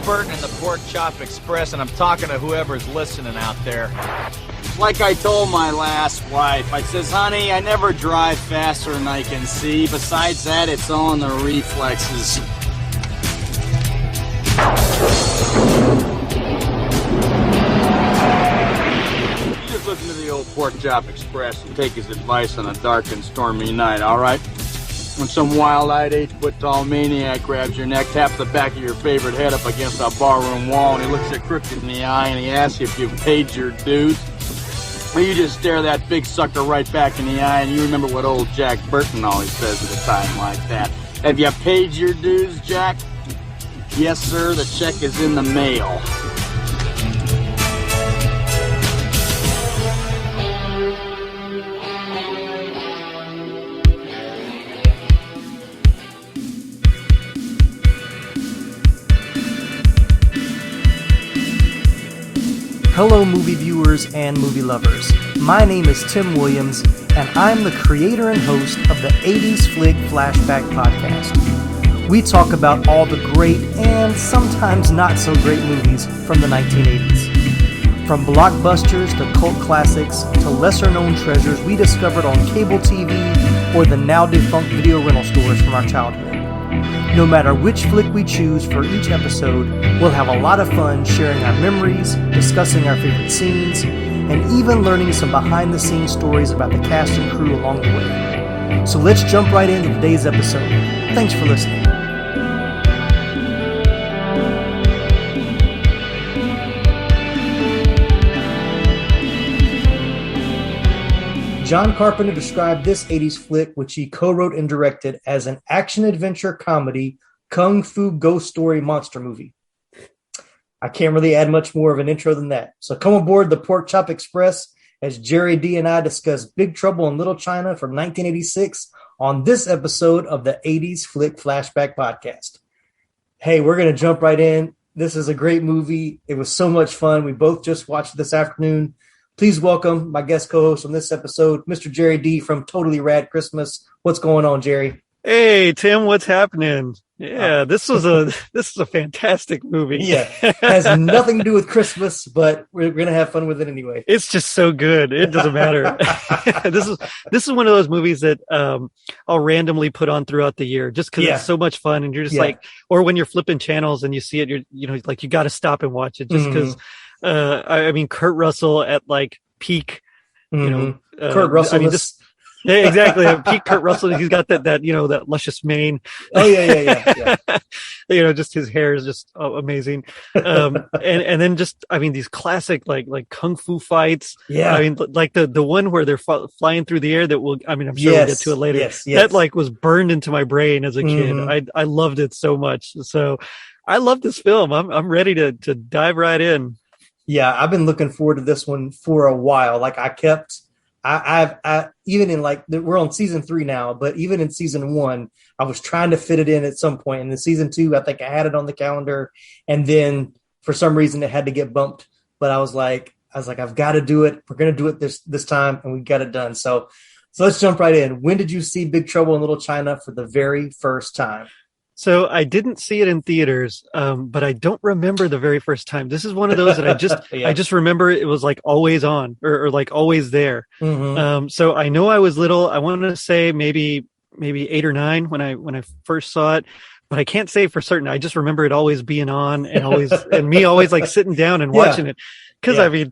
Burton and the Pork Chop Express, and I'm talking to whoever's listening out there. Like I told my last wife, I says, honey, I never drive faster than I can see. Besides that, it's all in the reflexes. You just listen to the old Pork Chop Express and take his advice on a dark and stormy night, all right? When some wild-eyed 8-foot-tall maniac grabs your neck, taps the back of your favorite head up against a barroom wall, and he looks you crooked in the eye and he asks you if you've paid your dues, well, you just stare that big sucker right back in the eye, and you remember what old Jack Burton always says at a time like that. Have you paid your dues, Jack? Yes, sir, the check is in the mail. Hello movie viewers and movie lovers. My name is Tim Williams, and I'm the creator and host of the 80s Flick Flashback Podcast. We talk about all the great and sometimes not so great movies from the 1980s. From blockbusters to cult classics to lesser known treasures we discovered on cable TV or the now defunct video rental stores from our childhood. No matter which flick we choose for each episode, we'll have a lot of fun sharing our memories, discussing our favorite scenes, and even learning some behind-the-scenes stories about the cast and crew along the way. So let's jump right into today's episode. Thanks for listening. John Carpenter described this 80s flick, which he co-wrote and directed, as an action-adventure comedy, kung fu ghost story monster movie. I can't really add much more of an intro than that. So come aboard the Pork Chop Express as Gerry D and I discuss Big Trouble in Little China from 1986 on this episode of the 80s Flick Flashback Podcast. Hey, we're going to jump right in. This is a great movie. It was so much fun. We both just watched it this afternoon. Please welcome my guest co-host on this episode, Mr. Gerry D from Totally Rad Christmas. What's going on, Gerry? Hey, Tim, what's happening? Yeah, this is a fantastic movie. Yeah, has nothing to do with Christmas, but we're gonna have fun with it anyway. It's just so good. It doesn't matter. This is one of those movies that I'll randomly put on throughout the year just because it's so much fun, and you're just like, or when you're flipping channels and you see it, you got to stop and watch it just because. I mean, Kurt Russell at like peak, Kurt Russell. Yeah, exactly. Peak Kurt Russell. He's got that luscious mane. Oh yeah. Just his hair is just amazing. And then just, I mean, these classic like kung fu fights. Yeah. I mean, like the one where they're flying through the air I'm sure we'll get to it later. Yes. That like was burned into my brain as a kid. I loved it so much. So I love this film. I'm ready to dive right in. Yeah, I've been looking forward to this one for a while. Like I even in like, we're on season 3 now, but even in season 1, I was trying to fit it in at some point. And in season 2, I think I had it on the calendar, and then for some reason it had to get bumped. But I was like, I've got to do it. We're going to do it this time, and we got it done. So let's jump right in. When did you see Big Trouble in Little China for the very first time? So I didn't see it in theaters, but I don't remember the very first time. This is one of those that I just remember it was like always on or like always there. So I know I was little. I want to say maybe 8 or 9 when I first saw it, but I can't say for certain. I just remember it always being on and always and me always like sitting down and watching it because I mean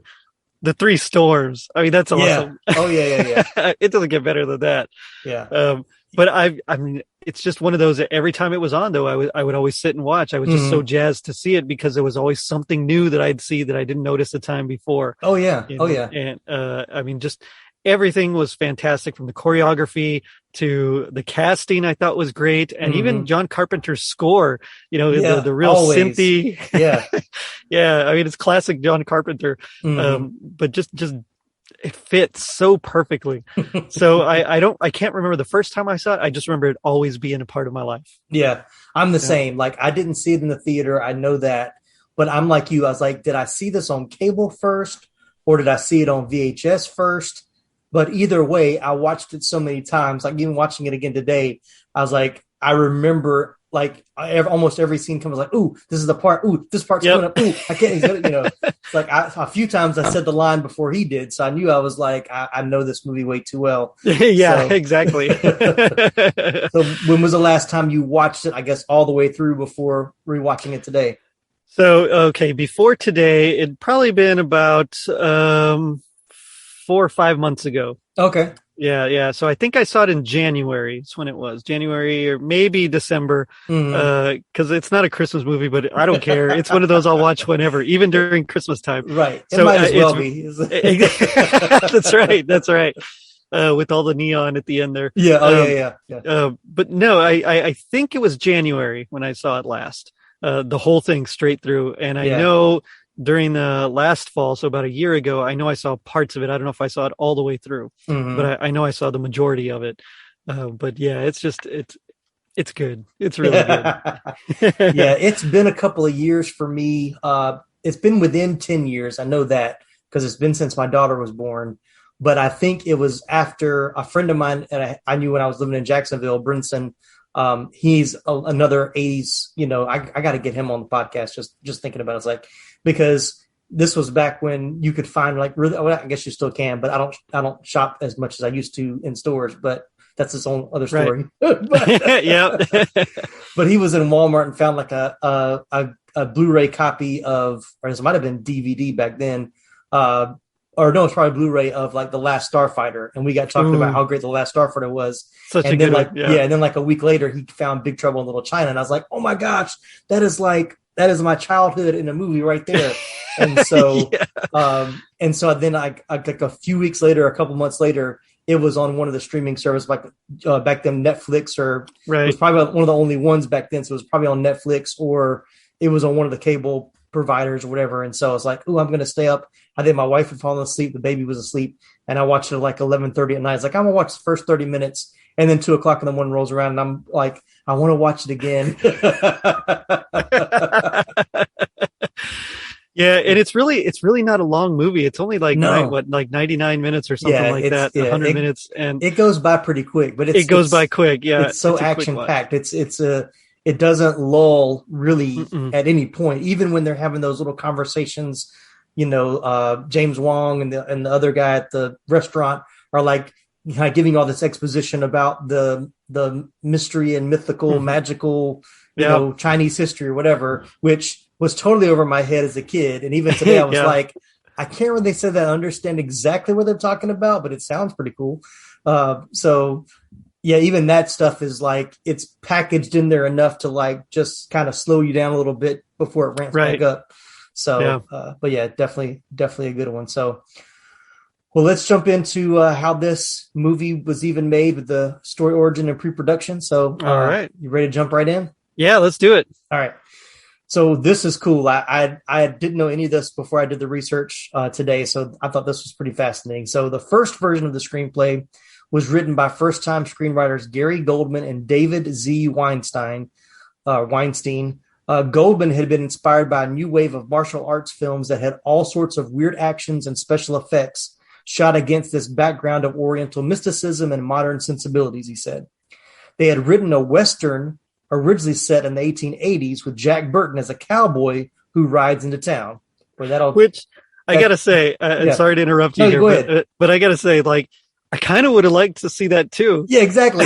the 3 storms. I mean that's awesome. Oh yeah. It doesn't get better than that. Yeah. But I mean, it's just one of those that every time it was on, though, I would always sit and watch. I was just so jazzed to see it because there was always something new that I'd see that I didn't notice the time before. Oh, yeah. And I mean, just everything was fantastic from the choreography to the casting I thought was great. And even John Carpenter's score, the real always. synthy. Yeah. Yeah. I mean, it's classic John Carpenter. But just it fits so perfectly. So I can't remember the first time I saw it. I just remember it always being a part of my life. Yeah, I'm the same. Like I didn't see it in the theater. I know that, but I'm like you. I was like, did I see this on cable first or did I see it on VHS first? But either way, I watched it so many times, like even watching it again today, I was like, I remember almost every scene comes like, ooh, this is the part. Ooh, this part's coming up. Ooh, I can't. He's gonna, It's like a few times I said the line before he did, so I knew I was like, I know this movie way too well. Yeah, exactly. So when was the last time you watched it? I guess all the way through before rewatching it today. So okay, before today, it'd probably been about 4 or 5 months ago. Okay. Yeah. So I think I saw it in January. That's when it was. January or maybe December. Because it's not a Christmas movie, but I don't care. It's one of those I'll watch whenever, even during Christmas time. Right. It might as well be. That's right. With all the neon at the end there. Yeah. But no, I think it was January when I saw it last. The whole thing straight through. And I know during the last fall, so about a year ago, I know I saw parts of it. I don't know if I saw it all the way through, but I know I saw the majority of it. But yeah, it's good. It's really good. Yeah, it's been a couple of years for me. It's been within 10 years. I know that because it's been since my daughter was born. But I think it was after a friend of mine that I knew when I was living in Jacksonville, Brinson. He's another 80s, I got to get him on the podcast. Just thinking about it. It's like, because this was back when you could find really, well, I guess you still can, but I don't shop as much as I used to in stores, but that's its own other story. Right. Yeah. But he was in Walmart and found like a Blu-ray copy of, or it might have been DVD back then. Or no, it's probably Blu-ray of like The Last Starfighter. And we got talking about how great The Last Starfighter was. Such and a then good one. Yeah. And then like a week later, he found Big Trouble in Little China. And I was like, oh my gosh, that is my childhood in a movie right there. And so, and so then I like a few weeks later, a couple months later, it was on one of the streaming services, like back then Netflix, or it was probably one of the only ones back then. So it was probably on Netflix, or it was on one of the cable providers or whatever. And so I was like, oh, I'm going to stay up. I think my wife had fallen asleep. The baby was asleep. And I watched it at like 11:30 at night. I was like, I'm going to watch the first 30 minutes. And then 2:00 in the morning rolls around and I'm like, I want to watch it again. Yeah. And it's really not a long movie. It's only like 99 minutes or something like that. 100 minutes. And it goes by pretty quick, but it goes by quick. Yeah. It's so action packed. It doesn't lull really at any point, even when they're having those little conversations. James Wong and the other guy at the restaurant are like giving all this exposition about the mystery and mythical, magical, Chinese history or whatever, which was totally over my head as a kid. And even today I was like, I can't really say that I understand exactly what they're talking about, but it sounds pretty cool. So yeah, even that stuff is like, it's packaged in there enough to like just kind of slow you down a little bit before it ramps back up. So, but yeah, definitely a good one. So, well, let's jump into how this movie was even made with the story origin and pre-production. So, all right, you ready to jump right in? Yeah, let's do it. All right. So this is cool. I didn't know any of this before I did the research today. So I thought this was pretty fascinating. So the first version of the screenplay was written by first-time screenwriters Gary Goldman and David Z. Weinstein. Goldman had been inspired by a new wave of martial arts films that had all sorts of weird actions and special effects shot against this background of Oriental mysticism and modern sensibilities, he said. They had written a Western originally set in the 1880s with Jack Burton as a cowboy who rides into town. Which I got to say, sorry to interrupt you here, but I got to say, like, I kind of would have liked to see that too. Yeah, exactly.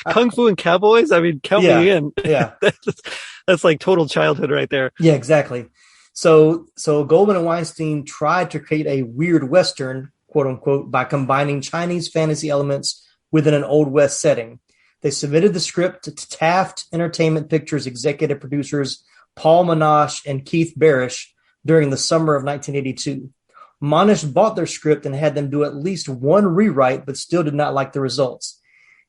Kung Fu and cowboys. I mean, count me in. Yeah. That's like total childhood right there. Yeah, exactly. So Goldman and Weinstein tried to create a weird Western, quote unquote, by combining Chinese fantasy elements within an Old West setting. They submitted the script to Taft Entertainment Pictures executive producers Paul Monash and Keith Barish during the summer of 1982. Monash bought their script and had them do at least one rewrite, but still did not like the results.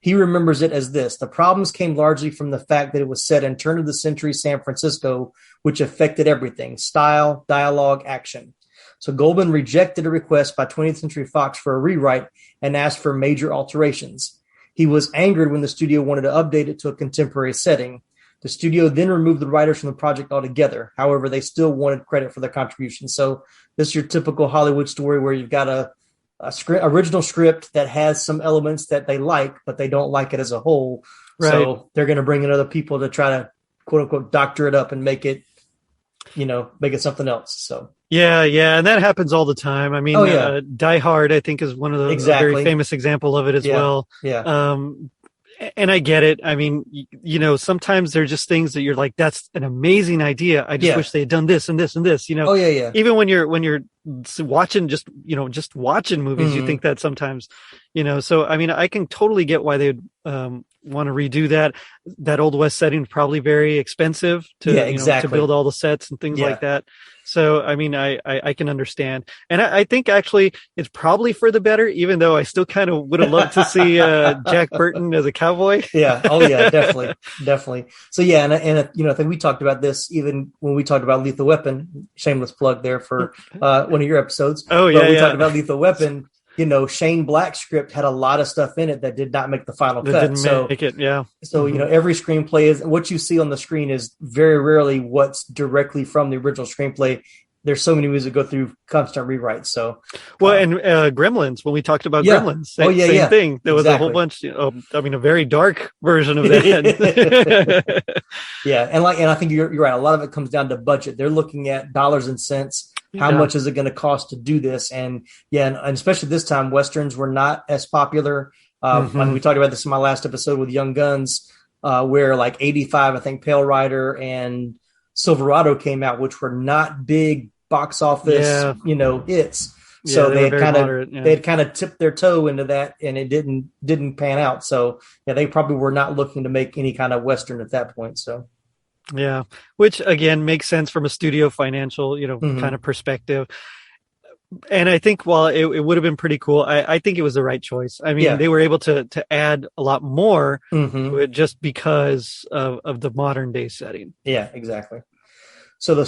He remembers it as this: the problems came largely from the fact that it was set in turn-of-the-century San Francisco, which affected everything: style, dialogue, action. So Goldman rejected a request by 20th Century Fox for a rewrite and asked for major alterations. He was angered when the studio wanted to update it to a contemporary setting. The studio then removed the writers from the project altogether. However, they still wanted credit for their contribution. So this is your typical Hollywood story where you've got a original script that has some elements that they like, but they don't like it as a whole. Right. So they're going to bring in other people to try to quote unquote doctor it up and make it something else. So yeah, and that happens all the time. I mean, Die Hard, I think, is one of the a very famous example of it as well. Yeah. And I get it. I mean, sometimes they're just things that you're like, that's an amazing idea. I just wish they had done this and this and this, Oh yeah. Even when you're watching, just watching movies, you think that sometimes, so, I mean, I can totally get why they would, want to redo that Old West setting, probably very expensive to build all the sets and things like that. So, I mean, I can understand. And I think actually it's probably for the better, even though I still kind of would have loved to see Jack Burton as a cowboy. Yeah. Oh yeah, definitely. So yeah. And I think we talked about this even when we talked about Lethal Weapon, shameless plug there for one of your episodes. Oh yeah. But we talked about Lethal Weapon. Shane Black's script had a lot of stuff in it that did not make the final cut. Didn't make it, yeah. So, every screenplay is what you see on the screen is very rarely what's directly from the original screenplay. There's so many movies that go through constant rewrites. So, and Gremlins, when we talked about Gremlins, same thing. There was a whole bunch, a very dark version of that. Yeah. And I think you're right. A lot of it comes down to budget. They're looking at dollars and cents. How much is it going to cost to do this? And and especially this time, Westerns were not as popular. When we talked about this in my last episode with Young Guns, where like 85, I think Pale Rider and Silverado came out, which were not big box office, hits. So they had kind of tipped their toe into that, and it didn't pan out. So they probably were not looking to make any kind of Western at that point. So. Yeah, which again makes sense from a studio financial, kind of perspective. And I think while it would have been pretty cool, I think it was the right choice. I mean, they were able to add a lot more to it just because of the modern day setting. Yeah, exactly. So the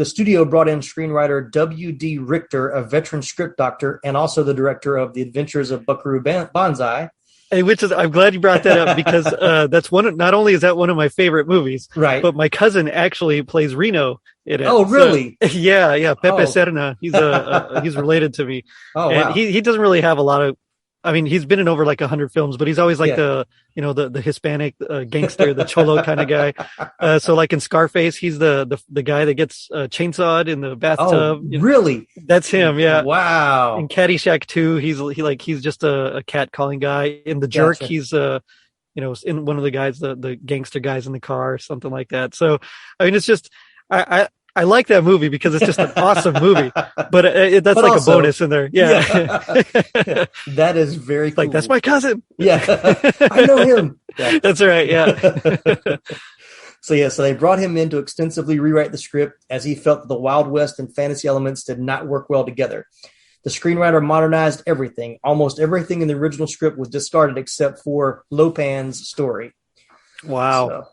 studio brought in screenwriter W.D. Richter, a veteran script doctor, and also the director of The Adventures of Buckaroo Banzai. I'm glad you brought that up because that's not only is that one of my favorite movies, right? But my cousin actually plays Reno in it. Oh, really? So, yeah. Pepe Serna. He's related to me. Oh, and wow. He doesn't really have a lot of. I mean, he's been in over like 100 films, but he's always like the Hispanic gangster, the cholo kind of guy. So like in Scarface, he's the guy that gets chainsawed in the bathtub. Oh, really? That's him. Yeah. Wow. In Caddyshack 2, he's just a cat calling guy. In The Jerk, he's in one of the guys, the gangster guys in the car or something like that. So, I mean, it's just, I like that movie because it's just an awesome movie, but that's like also, a bonus in there. Yeah. That is very cool. Like, that's my cousin. Yeah. I know him. Yeah. That's right. Yeah. So they brought him in to extensively rewrite the script as he felt that the Wild West and fantasy elements did not work well together. The screenwriter modernized everything. Almost everything in the original script was discarded except for Lopan's story. Wow.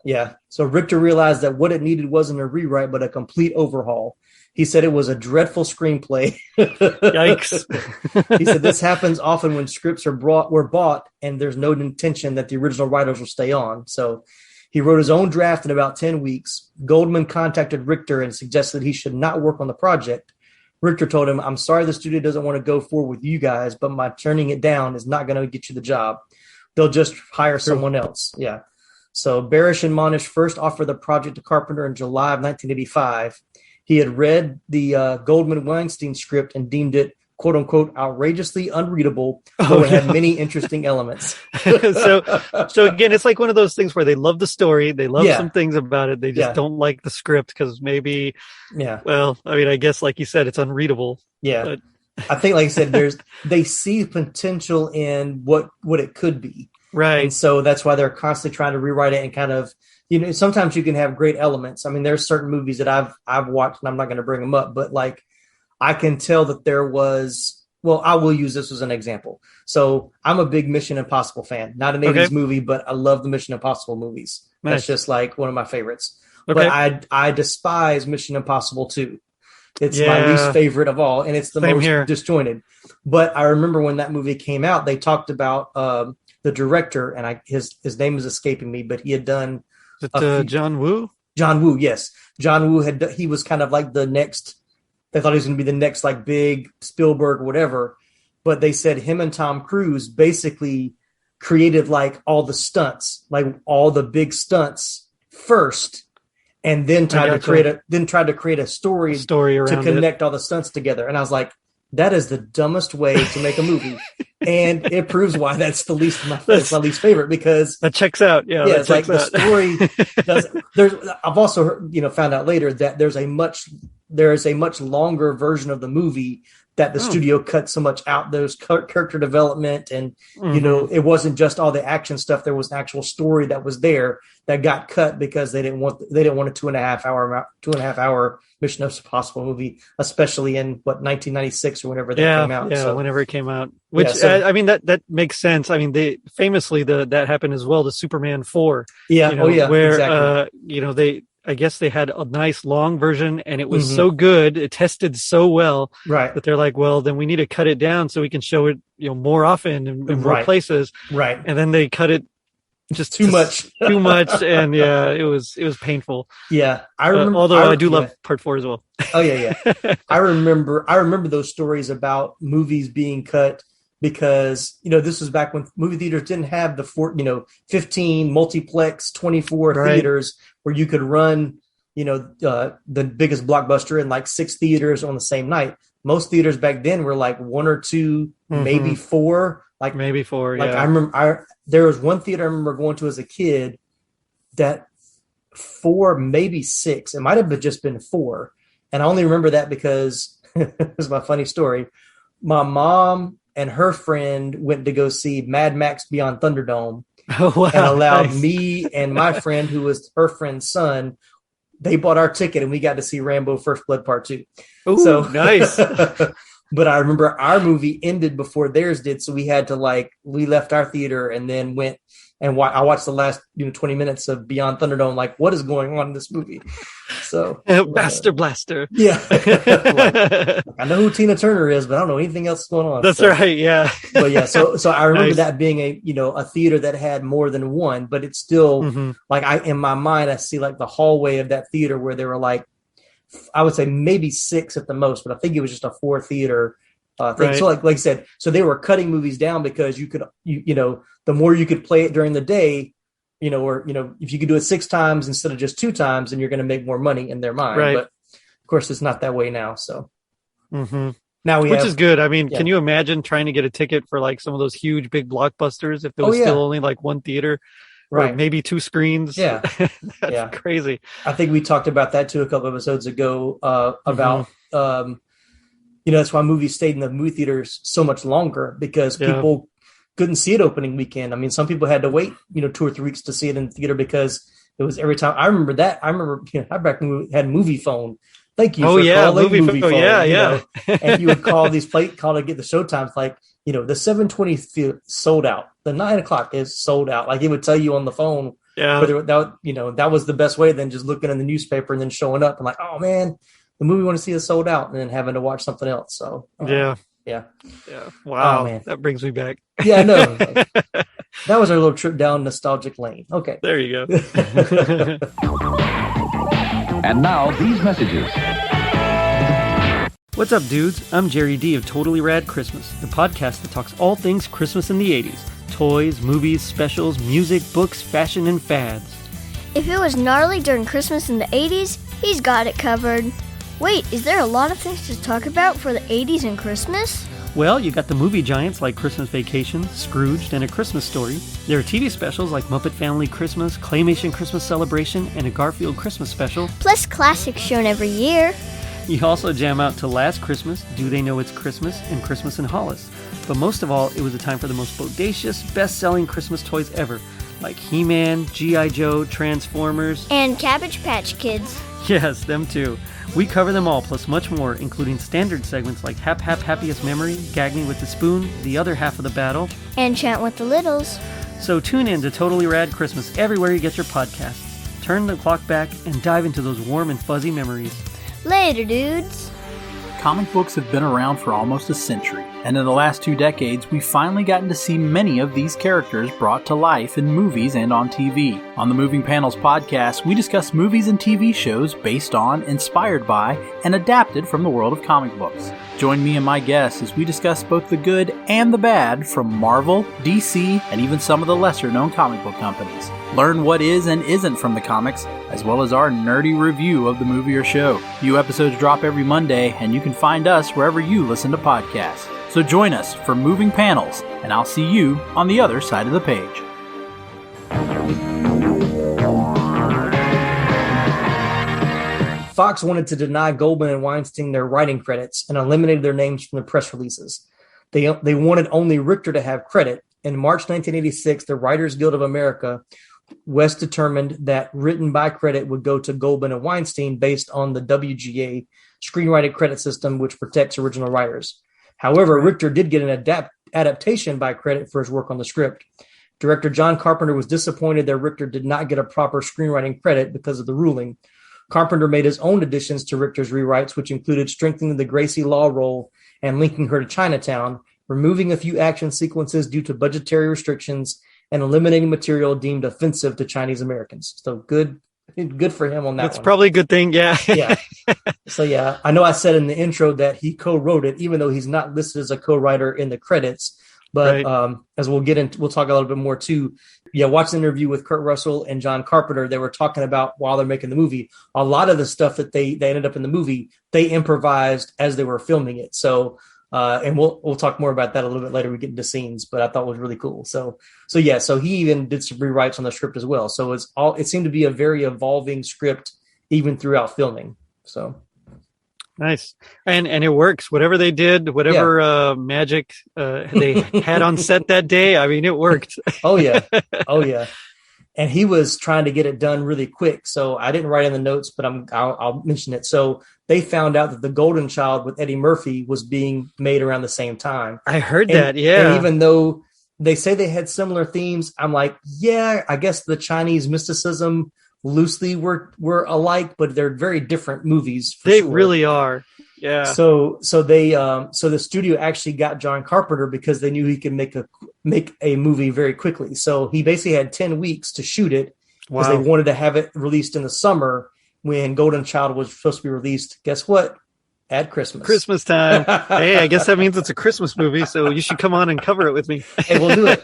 So Richter realized that what it needed wasn't a rewrite, but a complete overhaul. He said it was a dreadful screenplay. Yikes. He said this happens often when scripts were bought and there's no intention that the original writers will stay on. So he wrote his own draft in about 10 weeks. Goldman contacted Richter and suggested he should not work on the project. Richter told him, "I'm sorry the studio doesn't want to go forward with you guys, but my turning it down is not going to get you the job. They'll just hire someone else." Yeah. So Barish and Monish first offered the project to Carpenter in July of 1985. He had read the Goldman-Weinstein script and deemed it, quote unquote, outrageously unreadable, though it had many interesting elements. So again, it's like one of those things where they love the story. They love some things about it. They just don't like the script because maybe, well, I mean, I guess like you said, it's unreadable. Yeah. But... I think, like I said, they see potential in what it could be. Right. And so that's why they're constantly trying to rewrite it and kind of, sometimes you can have great elements. I mean, there's certain movies that I've watched and I'm not going to bring them up, but like I can tell that there was, well, I will use this as an example. So I'm a big Mission Impossible fan, not an 80s movie, but I love the Mission Impossible movies. Nice. That's just like one of my favorites. Okay. But I despise Mission Impossible 2. It's my least favorite of all. And it's the most disjointed. But I remember when that movie came out, they talked about, the director, and his name is escaping me, but he had done John Woo. John Woo, yes. John Woo he was kind of like the next. They thought he was going to be the next like big Spielberg or whatever, but they said him and Tom Cruise basically created like all the stunts, like all the big stunts first, and then tried to create a story around to connect all the stunts together. And I was like, that is the dumbest way to make a movie. And it proves why that's it's my least favorite, because that checks out. Yeah, it's like the story doesn't. I've also found out later that there is a much longer version of the movie that the studio cut so much out, those character development, and it wasn't just all the action stuff. There was an actual story that was there that got cut because they didn't want a 2.5 hour Mission Impossible movie, especially in 1996 or whenever that came out. Yeah, whenever it came out. Which I mean that makes sense. I mean, they famously that happened as well to Superman 4. Yeah, where exactly. I guess they had a nice long version, and it was so good, it tested so well, right, that they're like, well, then we need to cut it down so we can show it, more often in more places, right? And then they cut it just too much, and it was painful. Yeah, I remember. Although I do love Part 4 as well. Oh yeah. I remember those stories about movies being cut. Because, this was back when movie theaters didn't have the 15 multiplex 24 theaters where you could run, the biggest blockbuster in like 6 theaters on the same night. Most theaters back then were like 1 or 2, maybe 4. Like maybe 4. Like, yeah. I remember there was one theater I remember going to as a kid that 4, maybe 6. It might have just been 4. And I only remember that because this is my funny story. My mom and her friend went to go see Mad Max Beyond Thunderdome, and allowed me and my friend, who was her friend's son, they bought our ticket, and we got to see Rambo First Blood Part 2. Ooh, so nice. But I remember our movie ended before theirs did, so we had to we left our theater and then went and I watched the last 20 minutes of Beyond Thunderdome. Like, what is going on in this movie? So Master Blaster. Yeah. I know who Tina Turner is, but I don't know anything else going on. That's right. Yeah. But yeah, so I remember that being a theater that had more than one, but it's still in my mind, I see like the hallway of that theater where there were I would say maybe 6 at the most, but I think it was just a 4 theater thing. Right. So like I said, so they were cutting movies down because you could, the more you could play it during the day, or, if you could do it 6 times instead of just 2 times, then you're going to make more money in their mind. Right. But of course it's not that way now. So now which is good. I mean, can you imagine trying to get a ticket for like some of those huge, big blockbusters if there was still only like 1 theater? Right. Or maybe 2 screens. Yeah. That's crazy. I think we talked about that too a couple episodes ago, about, that's why movies stayed in the movie theaters so much longer, because people couldn't see it opening weekend. I mean, some people had to wait, 2 or 3 weeks to see it in the theater because it was every time. I remember that. I remember back when we had Movie Phone. Thank you for calling Movie Phone. Yeah. And you would call these call to get the showtimes, like, the 7:20 sold out. The 9 o'clock is sold out. Like, it would tell you on the phone. Yeah. Whether that was the best way than just looking in the newspaper and then showing up and like, oh man, the movie we want to see is sold out, and then having to watch something else. So yeah. Wow, oh, man. That brings me back. Yeah, I know. That was our little trip down nostalgic lane. Okay, there you go. And now these messages. What's up, dudes? I'm Gerry D of Totally Rad Christmas, the podcast that talks all things Christmas in the 80s. Toys, movies, specials, music, books, fashion, and fads. If it was gnarly during Christmas in the 80s, he's got it covered. Wait, is there a lot of things to talk about for the 80s and Christmas? Well, you got the movie giants like Christmas Vacation, Scrooged, and A Christmas Story. There are TV specials like Muppet Family Christmas, Claymation Christmas Celebration, and a Garfield Christmas special. Plus classics shown every year. You also jam out to Last Christmas, Do They Know It's Christmas, and Christmas in Hollis. But most of all, it was a time for the most bodacious, best-selling Christmas toys ever, like He-Man, G.I. Joe, Transformers, and Cabbage Patch Kids. Yes, them too. We cover them all, plus much more, including standard segments like Hap Hap Happiest Memory, Gag Me with the Spoon, The Other Half of the Battle, and Chant with the Littles. So tune in to Totally Rad Christmas everywhere you get your podcasts. Turn the clock back and dive into those warm and fuzzy memories. Later, dudes. comic books have been around for almost a century, and in the last 2 decades, we've finally gotten to see many of these characters brought to life in movies and on TV. On the Moving Panels podcast, we discuss movies and TV shows based on, inspired by, and adapted from the world of comic books. Join me and my guests as we discuss both the good and the bad from Marvel, DC, and even some of the lesser-known comic book companies. Learn what is and isn't from the comics, as well as our nerdy review of the movie or show. New episodes drop every Monday, and you can find us wherever you listen to podcasts. So join us for Moving Panels, and I'll see you on the other side of the page. Fox wanted to deny Goldman and Weinstein their writing credits and eliminated their names from the press releases. They wanted only Richter to have credit. In March 1986, the Writers Guild of America, West determined that written by credit would go to Goldman and Weinstein based on the WGA screenwriting credit system, which protects original writers. However, Richter did get an adaptation by credit for his work on the script. Director John Carpenter was disappointed that Richter did not get a proper screenwriting credit because of the ruling. Carpenter made his own additions to Richter's rewrites, which included strengthening the Gracie Law role and linking her to Chinatown, removing a few action sequences due to budgetary restrictions, and eliminating material deemed offensive to Chinese Americans. So good for him on that. That's probably a good thing. Yeah. Yeah. So yeah, I know I said in the intro that he co-wrote it, even though he's not listed as a co-writer in the credits. But right. As we'll talk a little bit more too. Yeah, watching the interview with Kurt Russell and John Carpenter, they were talking about while they're making the movie, a lot of the stuff that they ended up in the movie, they improvised as they were filming it. So, and we'll talk more about that a little bit later. We get into scenes, but I thought it was really cool. So he even did some rewrites on the script as well. So it seemed to be a very evolving script even throughout filming. So. Nice. And it works. Whatever they did, whatever magic they had on set that day, I mean, it worked. Oh, yeah. And he was trying to get it done really quick. So I didn't write in the notes, but I'll mention it. So they found out that The Golden Child with Eddie Murphy was being made around the same time. I heard that, yeah. And even though they say they had similar themes, I'm like, yeah, I guess the Chinese mysticism loosely were alike, but they're very different movies. They really are. Yeah. So the studio actually got John Carpenter because they knew he could make a movie very quickly. So he basically had 10 weeks to shoot it because they wanted to have it released in the summer when Golden Child was supposed to be released. Guess what? At Christmas time. Hey, I guess that means it's a Christmas movie, so you should come on and cover it with me. Hey, we'll do it.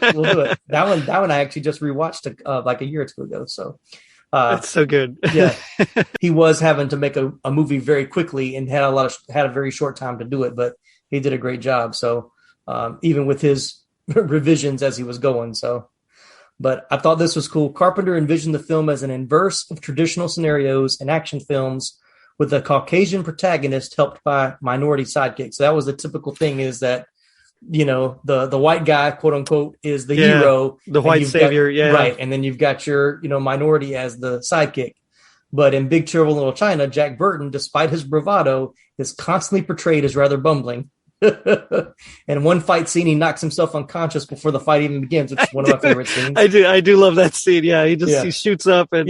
That one I actually just rewatched like a year or two ago. So. That's so good. Yeah, he was having to make a movie very quickly and had a very short time to do it, but he did a great job. So even with his revisions as he was going. So, but I thought this was cool. Carpenter envisioned the film as an inverse of traditional scenarios in action films, with a Caucasian protagonist helped by minority sidekicks. So that was the typical thing, is that, you know, the white guy, quote unquote, is the hero, the white savior, right? And then you've got your, you know, minority as the sidekick. But in Big Trouble in Little China, Jack Burton, despite his bravado, is constantly portrayed as rather bumbling. And one fight scene, he knocks himself unconscious before the fight even begins, which is one of my favorite scenes. I do love that scene. Yeah, he shoots up and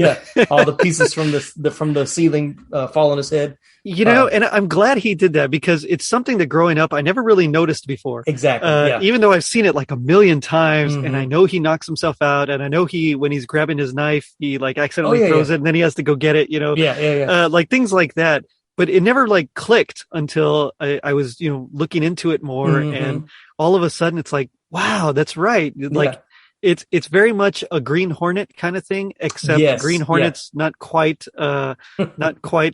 all the pieces from the ceiling fall on his head. You know, and I'm glad he did that because it's something that growing up I never really noticed before. Exactly. Even though I've seen it like a million times, and I know he knocks himself out, and I know when he's grabbing his knife, he like accidentally throws it, and then he has to go get it. You know, like things like that. But it never like clicked until I was, you know, looking into it more, and all of a sudden it's like, wow, that's right. Like it's very much a Green Hornet kind of thing, except Green Hornet's not quite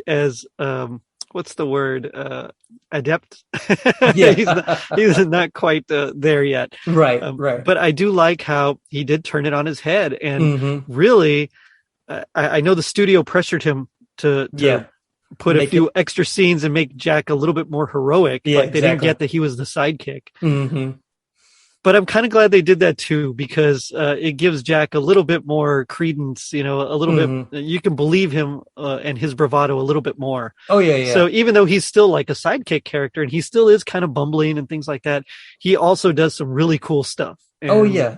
as what's the word, adept. He's not quite there yet. Right. But I do like how he did turn it on his head, and really, I know the studio pressured him to put a few extra scenes and make Jack a little bit more heroic. Like they didn't get that he was the sidekick. But I'm kind of glad they did that too, because it gives Jack a little bit more credence, you know, a little bit, you can believe him and his bravado a little bit more. Oh yeah. So even though he's still like a sidekick character and he still is kind of bumbling and things like that, he also does some really cool stuff. And Oh yeah.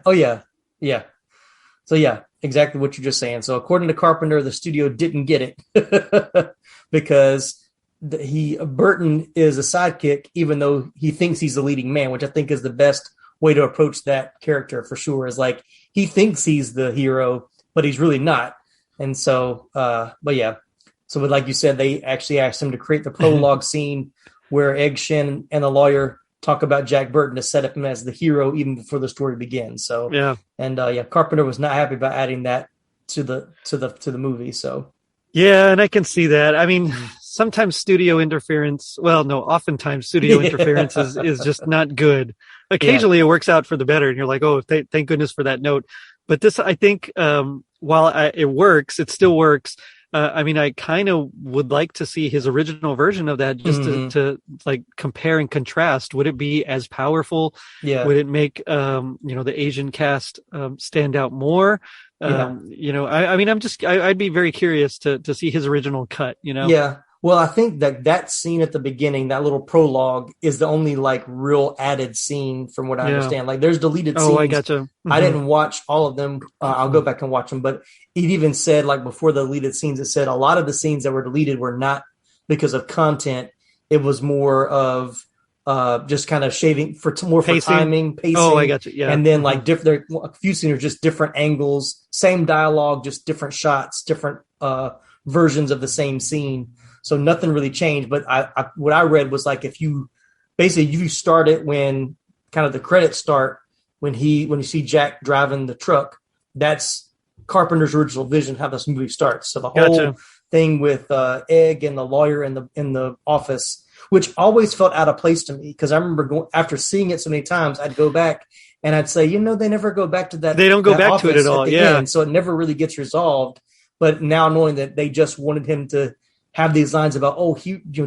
So yeah, exactly what you're just saying. So according to Carpenter, the studio didn't get it because Burton is a sidekick, even though he thinks he's the leading man, which I think is the best way to approach that character for sure. Is like he thinks he's the hero, but he's really not. And so, but yeah. So like you said, they actually asked him to create the prologue scene where Egg Shen and the lawyer talk about Jack Burton to set up him as the hero even before the story begins. So yeah, and Carpenter was not happy about adding that to the movie. So yeah, and I can see that. I mean, sometimes studio interference. Well, no, oftentimes studio interference is just not good. Occasionally, it works out for the better, and you're like, oh, thank goodness for that note. But this, I think, while it works, it still works. I mean, I kind of would like to see his original version of that, just to like compare and contrast. Would it be as powerful? Yeah. Would it make the Asian cast stand out more? I mean, I'd be very curious to see his original cut. Yeah. Well, I think that scene at the beginning, that little prologue, is the only like real added scene from what I understand. Like there's deleted scenes. Oh, I gotcha. I didn't watch all of them. I'll go back and watch them. But it even said, like before the deleted scenes, it said a lot of the scenes that were deleted were not because of content. It was more of just kind of shaving for timing, pacing. Oh, I gotcha. Yeah. And then like a few scenes are just different angles, same dialogue, just different shots, different versions of the same scene. So nothing really changed, but what I read was like if you start it when kind of the credits start when you see Jack driving the truck, that's Carpenter's original vision how this movie starts. So the whole thing with Egg and the lawyer in the office, which always felt out of place to me because I remember after seeing it so many times, I'd go back and I'd say, they never go back to that. They don't go back to it at all. Yeah, so it never really gets resolved. But now knowing that they just wanted him to have these lines about,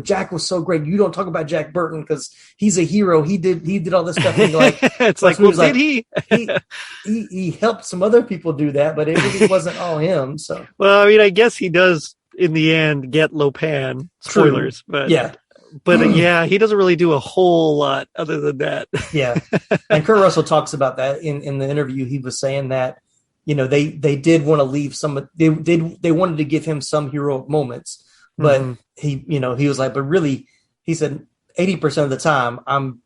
Jack was so great. You don't talk about Jack Burton because he's a hero. He did all this stuff. And like, it's like, well, did he? he helped some other people do that, but it really wasn't all him. So, well, I mean, I guess he does in the end get Lopan. Spoilers, but yeah. But he doesn't really do a whole lot other than that. Yeah. And Kurt Russell talks about that in the interview. He was saying that, they did want to leave they wanted to give him some heroic moments. But he was like, but really, he said 80% of the time I'm,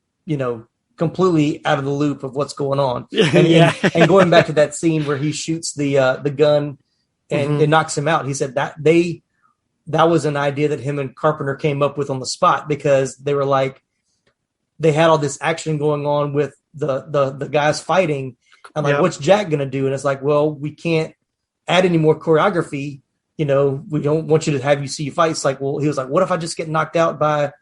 completely out of the loop of what's going on. And going back to that scene where he shoots the gun and it knocks him out. He said that was an idea that him and Carpenter came up with on the spot because they were like, they had all this action going on with the guys fighting. And like, what's Jack going to do? And it's like, well, we can't add any more choreography. We don't want you to have you see fights. Like, well, he was like, what if I just get knocked out by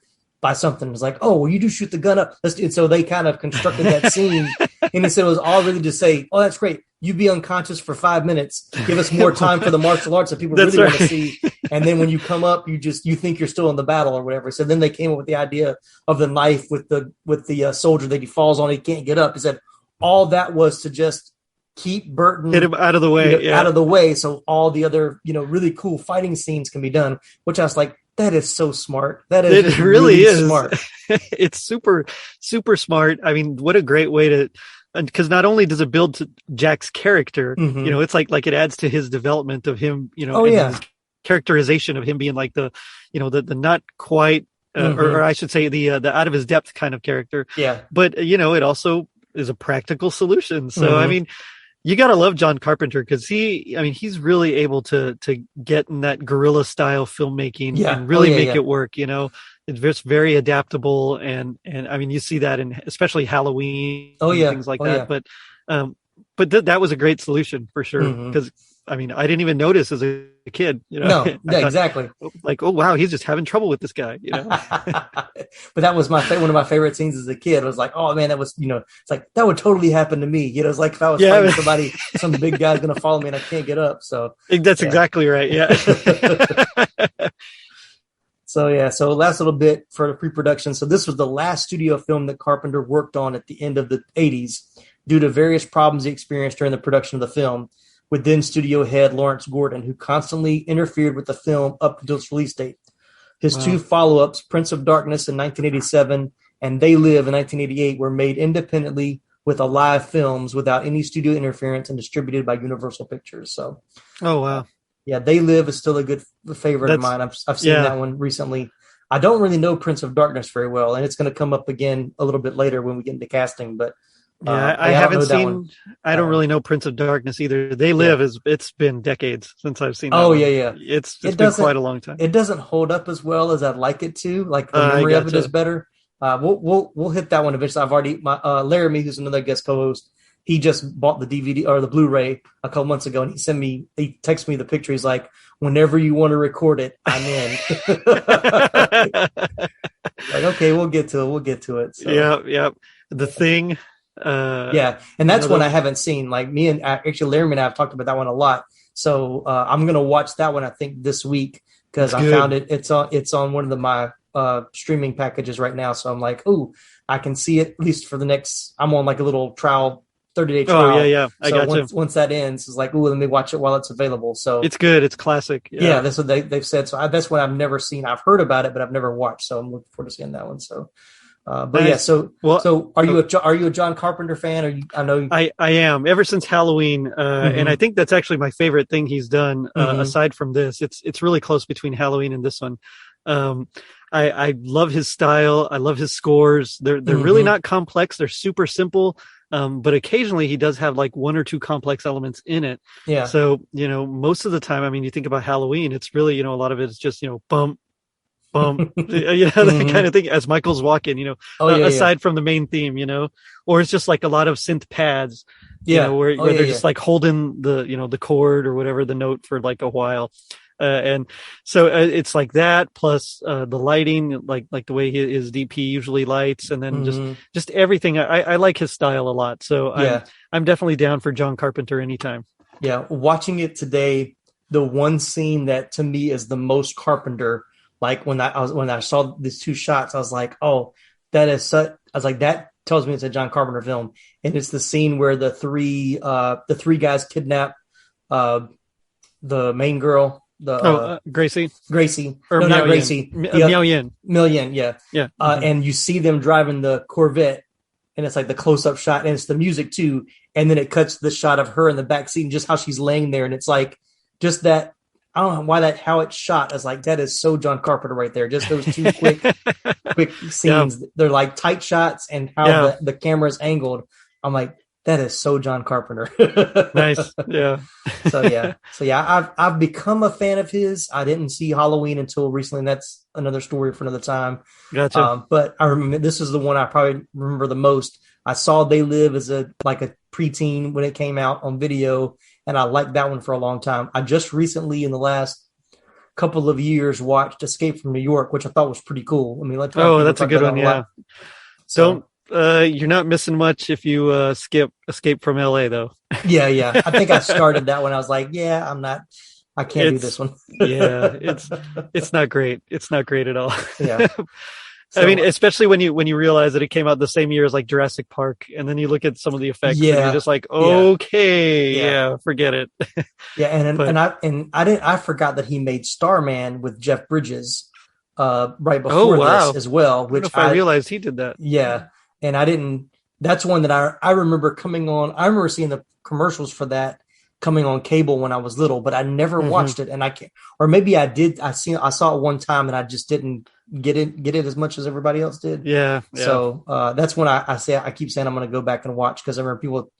something? It's like, oh, well, you do shoot the gun up. And so they kind of constructed that scene. And he said it was all really to say, oh, that's great. You be unconscious for 5 minutes. Give us more time for the martial arts that people really want to see. And then when you come up, you think you're still in the battle or whatever. So then they came up with the idea of the knife with the soldier that he falls on. He can't get up. He said all that was to just keep Burton get him out of the way, out of the way, so all the other really cool fighting scenes can be done. Which I was like, that is so smart. That is it really is smart. It's super super smart. I mean, what a great way to, because not only does it build to Jack's character, it's like it adds to his development of him, his characterization of him being like the not quite or I should say the out of his depth kind of character. Yeah, but it also is a practical solution. So I mean, you got to love John Carpenter because he's really able to get in that guerrilla style filmmaking and really make it work. It's just very adaptable. And I mean, you see that in especially Halloween, things like that. Yeah. But that was a great solution for sure. Because I mean, I didn't even notice as a kid, No, yeah, exactly. Like, oh wow, he's just having trouble with this guy, But that was one of my favorite scenes as a kid. I was like, oh man, that was, it's like that would totally happen to me. It's like if I was fighting somebody, some big guy's gonna follow me and I can't get up. So that's exactly right. Yeah. So last little bit for the pre-production. So this was the last studio film that Carpenter worked on at the end of the 80s due to various problems he experienced during the production of the film with then studio head Lawrence Gordon, who constantly interfered with the film up until its release date. His two follow-ups, Prince of Darkness in 1987 and They Live in 1988, were made independently with Alive Films without any studio interference and distributed by Universal Pictures. So, oh wow. Yeah, They Live is still a good favorite of mine. I've seen that one recently. I don't really know Prince of Darkness very well, and it's going to come up again a little bit later when we get into casting. But I haven't seen. I don't really know Prince of Darkness either. They Live it's been decades since I've seen. Oh that yeah. It's been quite a long time. It doesn't hold up as well as I'd like it to. Like the memory of it is better. We'll hit that one eventually. I've already Laramie, who's another guest co-host. He just bought the DVD or the Blu-ray a couple months ago, and he texted me the picture. He's like, "Whenever you want to record it, I'm in." Like, okay, we'll get to it. So. Yeah. The Thing. And that's one I haven't seen. Like me and actually Laramie and I have talked about that one a lot. So I'm gonna watch that one I think this week because I found it. It's on one of my streaming packages right now. So I'm like, oh, I can see it at least for the next. I'm on like a little trial. 30-day trial. Oh, yeah. I got you. Once that ends, it's like, ooh, let me watch it while it's available. So it's good. It's classic. Yeah, that's what they've said. So that's one I've never seen. I've heard about it, but I've never watched. So I'm looking forward to seeing that one. So, but nice. Yeah. So are you a John Carpenter fan? I am ever since Halloween, and I think that's actually my favorite thing he's done. Aside from this, it's really close between Halloween and this one. I love his style. I love his scores. They're really not complex. They're super simple. But occasionally he does have like one or two complex elements in it. Yeah. So, most of the time, I mean, you think about Halloween, it's really, a lot of it is just, bump, that kind of thing as Michael's walking, aside from the main theme, or it's just like a lot of synth pads, where they're just like holding the, the chord or whatever, the note for like a while. And so it's like that plus the lighting, like the way his DP usually lights, and then just everything. I like his style a lot. So I'm definitely down for John Carpenter anytime. Yeah, watching it today, the one scene that to me is the most Carpenter. Like when I saw these two shots, I was like, oh, that is such. I was like, that tells me it's a John Carpenter film, and it's the scene where the three guys kidnap the main girl. Gracie, or no, not Gracie, Miao Yin, yeah. And you see them driving the Corvette, and it's like the close-up shot, and it's the music too, and then it cuts the shot of her in the back seat, and just how she's laying there, and it's like just that. I don't know how it's shot. I was like, that is so John Carpenter right there. Just those two quick scenes. Yeah. They're like tight shots, and how the camera is angled. I'm like, that is so John Carpenter. Nice. Yeah. So I've become a fan of his. I didn't see Halloween until recently, and that's another story for another time. Gotcha. But I remember this is the one I probably remember the most. I saw They Live as a preteen when it came out on video, and I liked that one for a long time. I just recently, in the last couple of years, watched Escape from New York, which I thought was pretty cool. I mean, that's a good one. Yeah. So, you're not missing much if you skip Escape from LA, though. Yeah. I think I started that one. I was like, I can't do this one. Yeah, it's not great. It's not great at all. Yeah. So, I mean, especially when you realize that it came out the same year as like Jurassic Park, and then you look at some of the effects, and you're just like, okay, forget it. Yeah, I forgot that he made Starman with Jeff Bridges right before this as well. Which I realized he did that. Yeah, and I didn't. That's one that I remember coming on. I remember seeing the commercials for that coming on cable when I was little, but I never watched it, and I can't. Or maybe I did. I saw it one time, and I just didn't get it as much as everybody else did. Yeah. So that's when I keep saying I'm going to go back and watch, because I remember people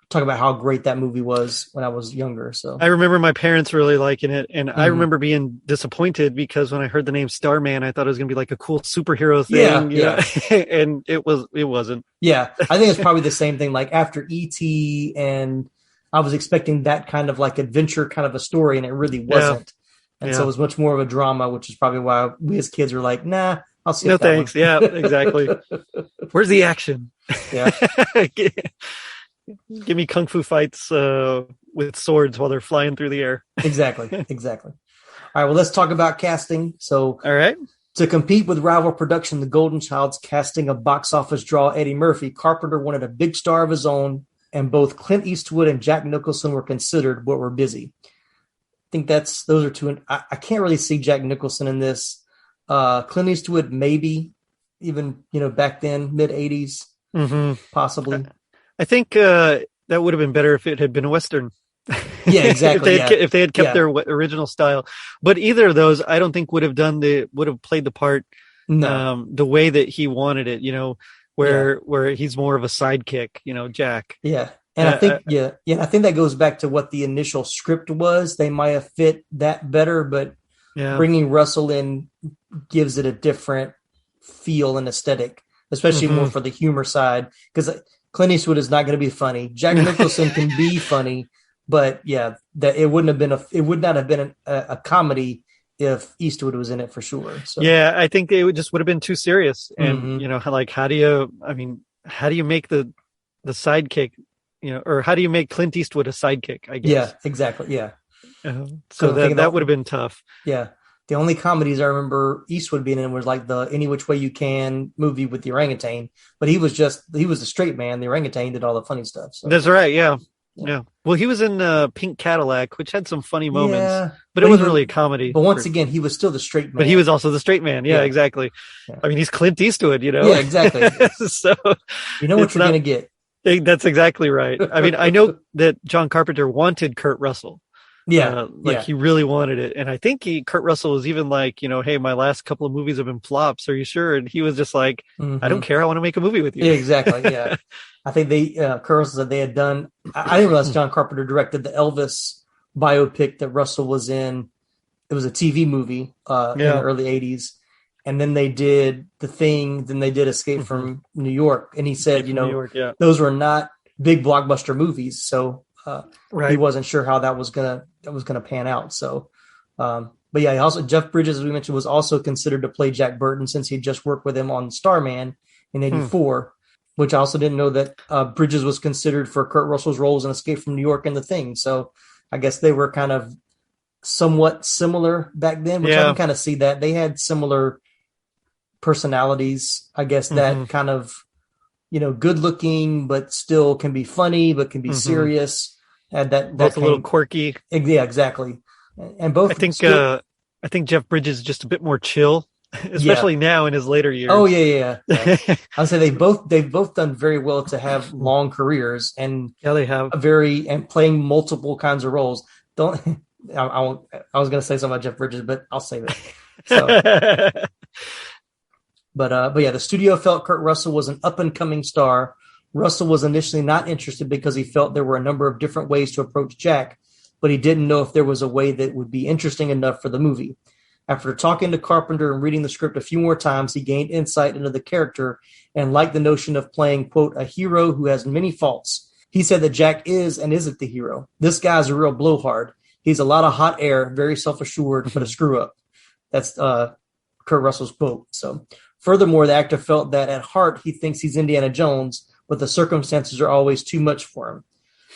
talk about how great that movie was when I was younger. So I remember my parents really liking it, and I remember being disappointed because when I heard the name Starman, I thought it was going to be like a cool superhero thing. Yeah. And it wasn't. Yeah, I think it's probably the same thing. Like after E.T., and I was expecting that kind of like adventure kind of a story, and it really wasn't. And so it was much more of a drama, which is probably why we as kids were like, nah, I'll see. No thanks. One. Yeah, exactly. Where's the action? Yeah. Give me kung fu fights with swords while they're flying through the air. Exactly. All right, well, let's talk about casting. So, all right. To compete with rival production, The Golden Child's casting of box office draw Eddie Murphy, Carpenter wanted a big star of his own, and both Clint Eastwood and Jack Nicholson were considered, but were busy. I think those are two. I can't really see Jack Nicholson in this. Clint Eastwood, maybe even, back then, mid 80s, possibly. I think that would have been better if it had been a Western. Yeah, exactly. If they had kept their original style, but either of those, I don't think would have played the part No. the way that he wanted it, where he's more of a sidekick, Jack. Yeah. And I think, I think that goes back to what the initial script was. They might have fit that better, but bringing Russell in gives it a different feel and aesthetic, especially more for the humor side. Because Clint Eastwood is not going to be funny. Jack Nicholson can be funny, but that it would not have been a comedy if Eastwood was in it for sure. So. Yeah, I think it would have been too serious. And how do you make the sidekick? Or how do you make Clint Eastwood a sidekick, I guess? Yeah, exactly. Yeah. So that would have been tough. Yeah. The only comedies I remember Eastwood being in was like the Any Which Way You Can movie with the orangutan, but he was the straight man. The orangutan did all the funny stuff. So. That's right. Yeah. Well, he was in Pink Cadillac, which had some funny moments, but it wasn't really a comedy. But once again, he was still the straight man. But he was also the straight man. Yeah, exactly. Yeah. I mean, he's Clint Eastwood, Yeah, exactly. So you know what you're going to get. That's exactly right. I mean, I know that John Carpenter wanted Kurt Russell. Yeah. He really wanted it. And I think Kurt Russell was even like, hey, my last couple of movies have been flops. Are you sure? And he was just like, I don't care. I want to make a movie with you. Yeah, exactly. Yeah. I think Kurt Russell said they had done, I didn't realize John Carpenter directed the Elvis biopic that Russell was in. It was a TV movie in the early 80s. And then they did The Thing, then they did Escape from New York. And he said, those were not big blockbuster movies. So he wasn't sure how that was gonna pan out. So, but yeah, also Jeff Bridges, as we mentioned, was also considered to play Jack Burton since he had just worked with him on Starman in '84, which I also didn't know that Bridges was considered for Kurt Russell's roles in Escape from New York and The Thing. So I guess they were kind of somewhat similar back then, which I can kind of see that they had similar personalities. I guess that kind of, good looking, but still can be funny, but can be serious. And both a little quirky. Yeah, exactly. And both. I think Jeff Bridges is just a bit more chill, especially now in his later years. Oh yeah. I'll say they've both done very well to have long careers, and they have and playing multiple kinds of roles. I was going to say something about Jeff Bridges, but I'll save it. So. But yeah, the studio felt Kurt Russell was an up-and-coming star. Russell was initially not interested because he felt there were a number of different ways to approach Jack, but he didn't know if there was a way that would be interesting enough for the movie. After talking to Carpenter and reading the script a few more times, he gained insight into the character and liked the notion of playing, quote, a hero who has many faults. He said that Jack is and isn't the hero. This guy's a real blowhard. He's a lot of hot air, very self-assured, but a screw-up. That's Kurt Russell's quote. So. Furthermore, the actor felt that at heart he thinks he's Indiana Jones, but the circumstances are always too much for him.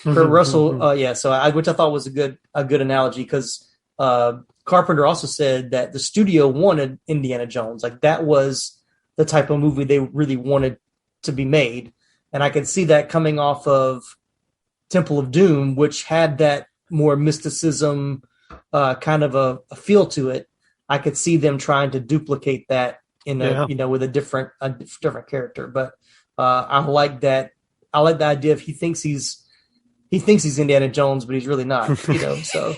Kurt Russell, which I thought was a good analogy, because Carpenter also said that the studio wanted Indiana Jones, like that was the type of movie they really wanted to be made, and I could see that coming off of Temple of Doom, which had that more mysticism kind of a feel to it. I could see them trying to duplicate that in with a different character, but I like that. I like the idea of he thinks he's Indiana Jones, but he's really not. So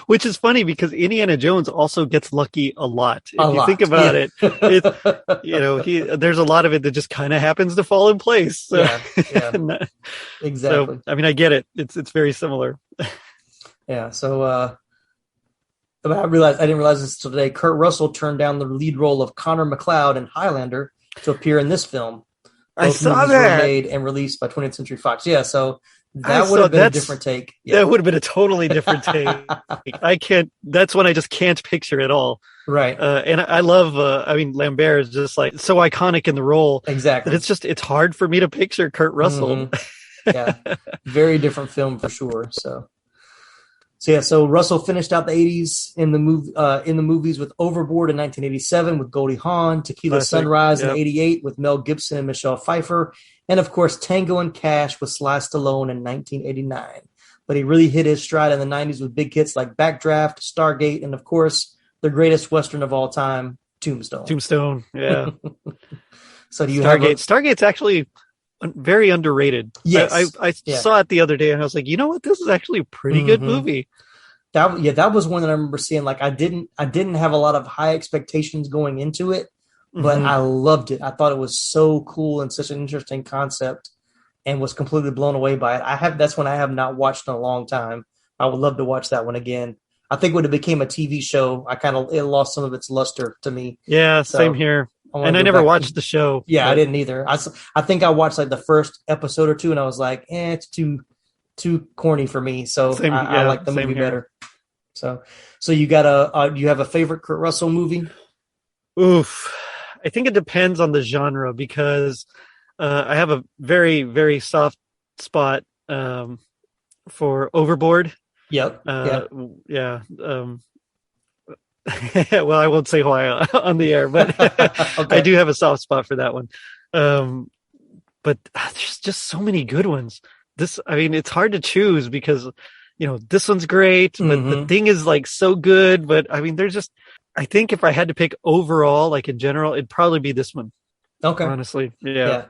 which is funny because Indiana Jones also gets lucky a lot. If you think about it, there's a lot of it that just kind of happens to fall in place. So. Yeah, exactly. So, I mean, I get it. It's very similar. Yeah. So. But I didn't realize this until today. Kurt Russell turned down the lead role of Connor McLeod in Highlander to appear in this film. I saw that. Were made and released by 20th Century Fox. Yeah, so that would have been a different take. Yeah. That would have been a totally different take. That's one I just can't picture at all. Right. And I love, Lambert is just like so iconic in the role. Exactly. That it's hard for me to picture Kurt Russell. Yeah. Very different film for sure. So Russell finished out the 80s in the movies with Overboard in 1987 with Goldie Hawn, Tequila Sunrise in 88 with Mel Gibson and Michelle Pfeiffer, and of course Tango and Cash with Sly Stallone in 1989. But he really hit his stride in the 90s with big hits like Backdraft, Stargate, and of course the greatest Western of all time, Tombstone. Tombstone, yeah. So do you Stargate's actually very underrated. Yes. I saw it the other day and I was like, you know what? This is actually a pretty good movie. That was one that I remember seeing. Like I didn't have a lot of high expectations going into it, but I loved it. I thought it was so cool and such an interesting concept, and was completely blown away by it. That's one I have not watched in a long time. I would love to watch that one again. I think when it became a TV show, it lost some of its luster to me. Yeah, so same here. And I never watched the show. Yeah, but I didn't either. I think I watched like the first episode or two, and I was like, it's too corny for me. So I like the movie better. So you got you have a favorite Kurt Russell movie? Oof. I think it depends on the genre, because I have a very, very soft spot for Overboard. Yep. Yeah. Well, I won't say why on the air, but okay. I do have a soft spot for that one. But there's just so many good ones. It's hard to choose because, this one's great, but the thing is like so good. But I think if I had to pick overall, like in general, it'd probably be this one. Okay. Honestly. Yeah.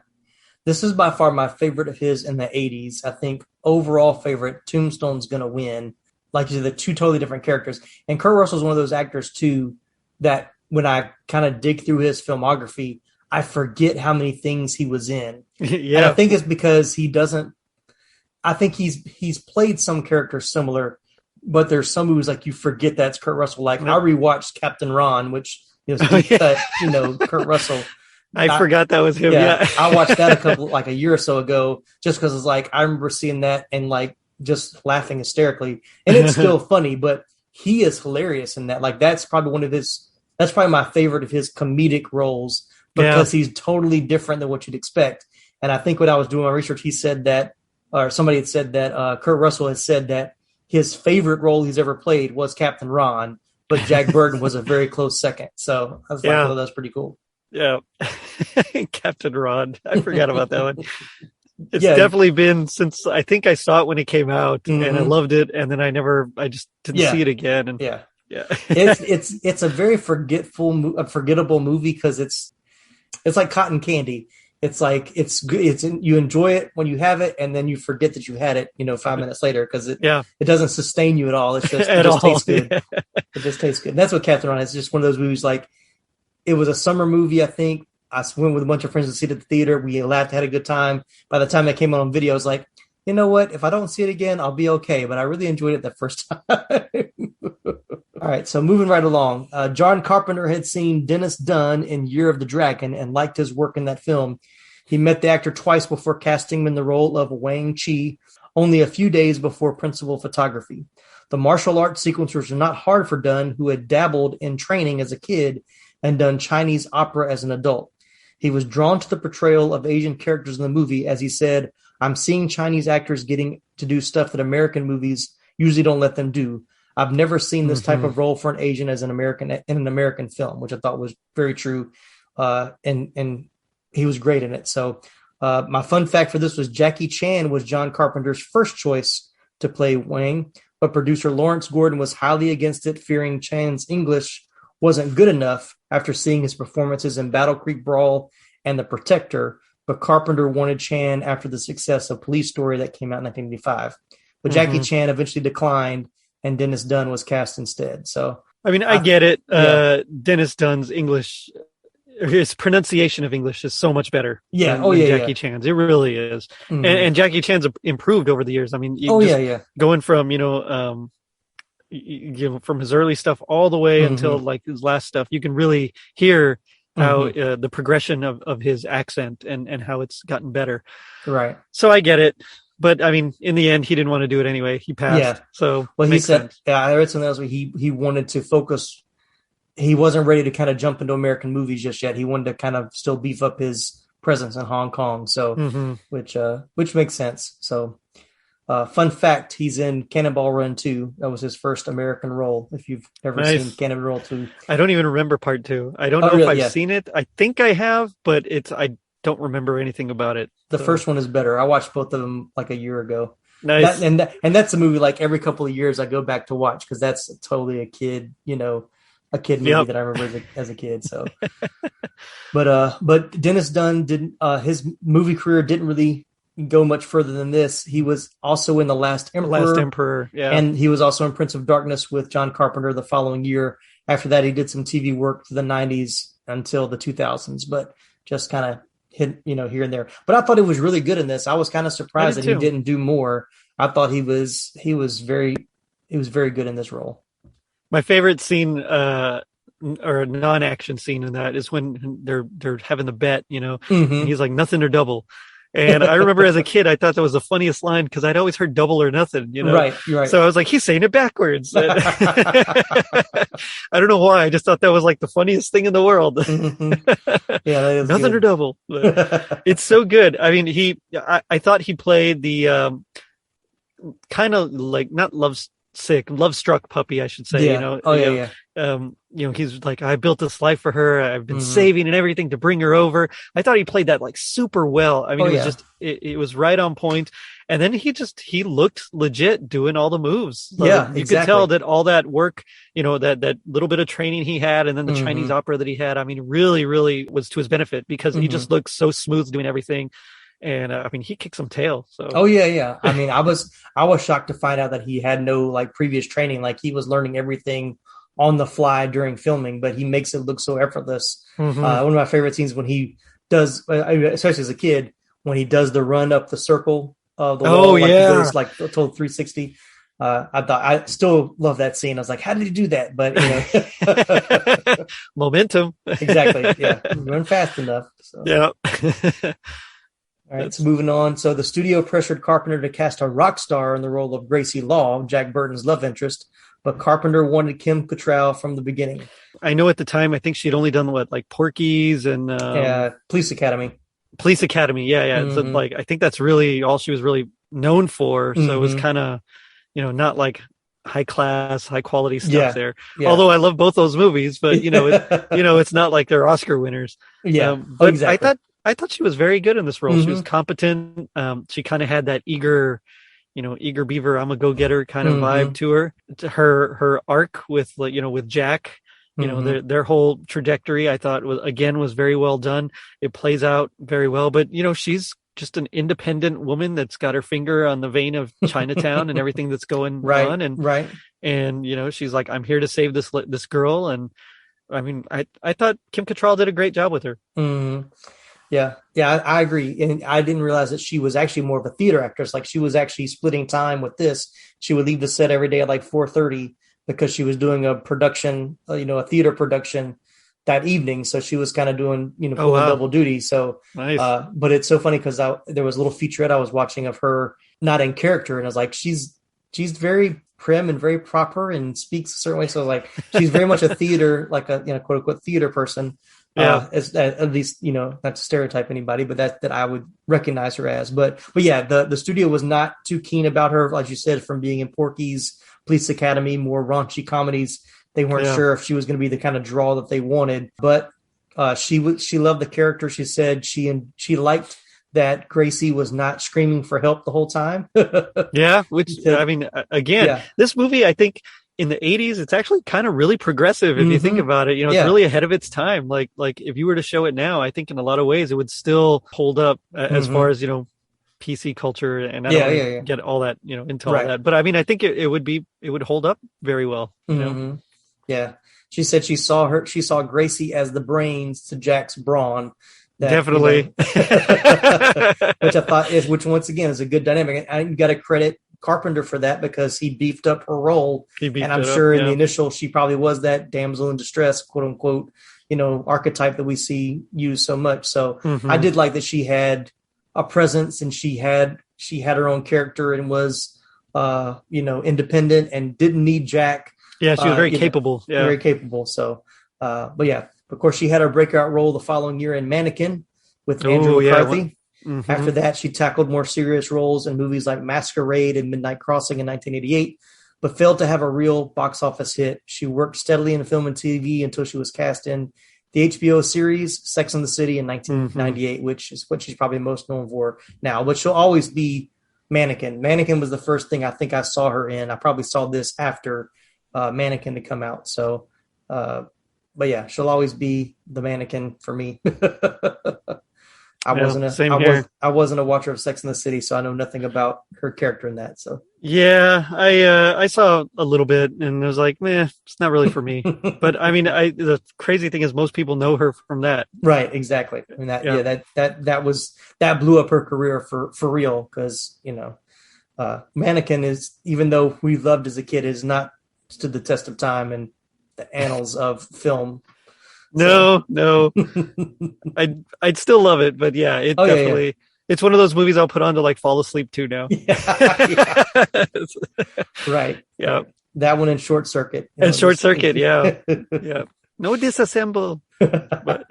This is by far my favorite of his in the 80s. I think overall favorite, Tombstone's going to win. Like you said, the two totally different characters. And Kurt Russell's one of those actors, too, that when I kind of dig through his filmography, I forget how many things he was in. Yeah. And I think it's because I think he's played some characters similar, but there's some movies like you forget that's Kurt Russell. Like I rewatched Captain Ron, which Kurt Russell. I forgot that was him. Yeah. I watched that a year or so ago, just because it's like I remember seeing that and like just laughing hysterically, and it's still funny, but he is hilarious in that. Like that's probably that's probably my favorite of his comedic roles, because he's totally different than what you'd expect. And I think when I was doing my research, he said that, or somebody had said that Kurt Russell has said that his favorite role he's ever played was Captain Ron, but Jack Burton was a very close second. So I was like, oh, that's pretty cool. Yeah. Captain Ron. I forgot about that one. It's definitely been since I think I saw it when it came out, and I loved it. And then I just didn't see it again. And yeah. It's a very forgettable movie, because it's like cotton candy. It's like, it's good. You enjoy it when you have it, and then you forget that you had it, 5 minutes later, because it doesn't sustain you at all. It's just, it just tastes good. Yeah. It just tastes good. And that's what Captain Ron is. It's just one of those movies, like, it was a summer movie, I think. I went with a bunch of friends to see it at the theater. We laughed, had a good time. By the time it came out on video, I was like, you know what? If I don't see it again, I'll be okay. But I really enjoyed it the first time. All right, so moving right along. John Carpenter had seen Dennis Dunn in Year of the Dragon and liked his work in that film. He met the actor twice before casting him in the role of Wang Chi, only a few days before principal photography. The martial arts sequences were not hard for Dunn, who had dabbled in training as a kid and done Chinese opera as an adult. He was drawn to the portrayal of Asian characters in the movie, as he said, "I'm seeing Chinese actors getting to do stuff that American movies usually don't let them do. I've never seen this type of role for an Asian as in an American film," which I thought was very true. And he was great in it. So my fun fact for this was Jackie Chan was John Carpenter's first choice to play Wang, but producer Lawrence Gordon was highly against it, fearing Chan's English wasn't good enough after seeing his performances in Battle Creek Brawl and The Protector, but Carpenter wanted Chan after the success of Police Story that came out in 1985. But Jackie Chan eventually declined, and Dennis Dunn was cast instead. So I get it. Dennis Dunn's English, his pronunciation of English is so much better than Jackie Chan's. It really is. And Jackie Chan's improved over the years. I mean, going from, from his early stuff all the way until like his last stuff, you can really hear how the progression of his accent and how it's gotten better. Right. So I get it. But I mean, in the end, he didn't want to do it anyway. He passed. Yeah. So he said, I read something else where he wanted to focus. He wasn't ready to kind of jump into American movies just yet. He wanted to kind of still beef up his presence in Hong Kong. So, which makes sense. So, fun fact, he's in Cannonball Run 2. That was his first American role. If you've ever seen Cannonball Run 2. I don't even remember part 2. I don't know if I've seen it. I think I have, but I don't remember anything about it. The first one is better. I watched both of them like a year ago. Nice. And that's a movie like every couple of years I go back to watch, because that's totally a kid movie that I remember as a kid. So, but Dennis Dunn didn't. His movie career didn't really go much further than this. He was also in The Last Emperor. Yeah. And he was also in Prince of Darkness with John Carpenter the following year. After that, he did some TV work for the 90s until the 2000s, but just kind of hit, here and there. But I thought it was really good in this. I was kind of surprised that he didn't do more. I thought he was very good in this role. My favorite scene, or a non-action scene in that, is when they're having the bet, and he's like, nothing or double. And I remember as a kid, I thought that was the funniest line because I'd always heard double or nothing, Right. So I was like, he's saying it backwards. I don't know why. I just thought that was like the funniest thing in the world. Yeah, that is nothing good. or double. It's so good. I mean, I thought he played the kind of like not love struck puppy, I should say. Yeah. He's like, I built this life for her. I've been saving and everything to bring her over. I thought he played that like super well. I mean, it was right on point. And then he looked legit doing all the moves. You could tell that all that work, that little bit of training he had, and then the Chinese opera that he had, I mean, really, really was to his benefit because he just looked so smooth doing everything. And I mean, he kicked some tail. So. Oh yeah. I mean, I was shocked to find out that he had no like previous training. Like he was learning everything on the fly during filming, but he makes it look so effortless. One of my favorite scenes when he does, especially as a kid, when he does the run up the circle of the wall, he goes like a total 360. I still love that scene. I was like, how did he do that? But momentum. Exactly. Yeah, run fast enough. So. Yeah. All right, so moving on. So the studio pressured Carpenter to cast a rock star in the role of Gracie Law, Jack Burton's love interest, but Carpenter wanted Kim Cattrall from the beginning. I know at the time, I think she'd only done like Porky's and Police Academy. Police Academy, yeah. So like I think that's really all she was really known for. So it was kind of, not like high class, high quality stuff there. Yeah. Although I love both those movies, but it's not like they're Oscar winners. Yeah, but exactly. I thought she was very good in this role. She was competent. She kind of had that eager beaver, I'm a go-getter kind of vibe to her. Her arc with Jack, their whole trajectory, I thought was very well done. It plays out very well, but she's just an independent woman that's got her finger on the vein of Chinatown and everything that's going on. And she's like, I'm here to save this girl. And I mean, I thought Kim Cattrall did a great job with her. Yeah, I agree. And I didn't realize that she was actually more of a theater actress. Like she was actually splitting time with this. She would leave the set every day at like 4:30 because she was doing a production, a theater production that evening. So she was kind of doing, double duty. So, nice. But it's so funny because there was a little featurette I was watching of her not in character. And I was like, she's very prim and very proper and speaks a certain way. So like, she's very much a theater, like a, quote unquote theater person. Yeah. At least, not to stereotype anybody, but that I would recognize her as. But yeah, the studio was not too keen about her, like you said, from being in Porky's, Police Academy, more raunchy comedies. They weren't sure if she was going to be the kind of draw that they wanted. But she loved the character. She said she liked that Gracie was not screaming for help the whole time. Yeah, which I mean, again, this movie, I think. In the 80s, it's actually kind of really progressive if you think about it. It's really ahead of its time. Like if you were to show it now, I think in a lot of ways it would still hold up as far as PC culture. And I don't get all that into all that. But I mean, I think it would hold up very well. Yeah, she said she saw Gracie as the brains to Jack's brawn. Definitely, which I thought which once again is a good dynamic. And you got to credit Carpenter for that because he beefed up her role. And I'm sure in the initial, she probably was that damsel in distress, quote unquote, archetype that we see used so much. So I did like that she had a presence and she had her own character and was, independent and didn't need Jack. Yeah, she was very capable. Yeah, very capable. So, but yeah, of course, she had her breakout role the following year in Mannequin with Andrew McCarthy. After that, she tackled more serious roles in movies like Masquerade and Midnight Crossing in 1988, but failed to have a real box office hit. She worked steadily in film and TV until she was cast in the HBO series Sex and the City in 1998, which is what she's probably most known for now. But she'll always be Mannequin. Mannequin was the first thing I think I saw her in. I probably saw this after Mannequin to come out. So, but yeah, she'll always be the Mannequin for me. I wasn't a watcher of Sex and the City, so I know nothing about her character in that. So yeah, I saw a little bit and I was like, meh, it's not really for me. But I mean, the crazy thing is most people know her from that. Right, exactly. I mean that blew up her career for real, because Mannequin is, even though we loved as a kid, is not stood the test of time in the annals of film. No. I'd still love it, but yeah, it definitely. Yeah. It's one of those movies I'll put on to like fall asleep to now. Yeah. Right. Yeah. That one in Short Circuit. And Short Circuit, yeah. Yeah. No disassemble. But...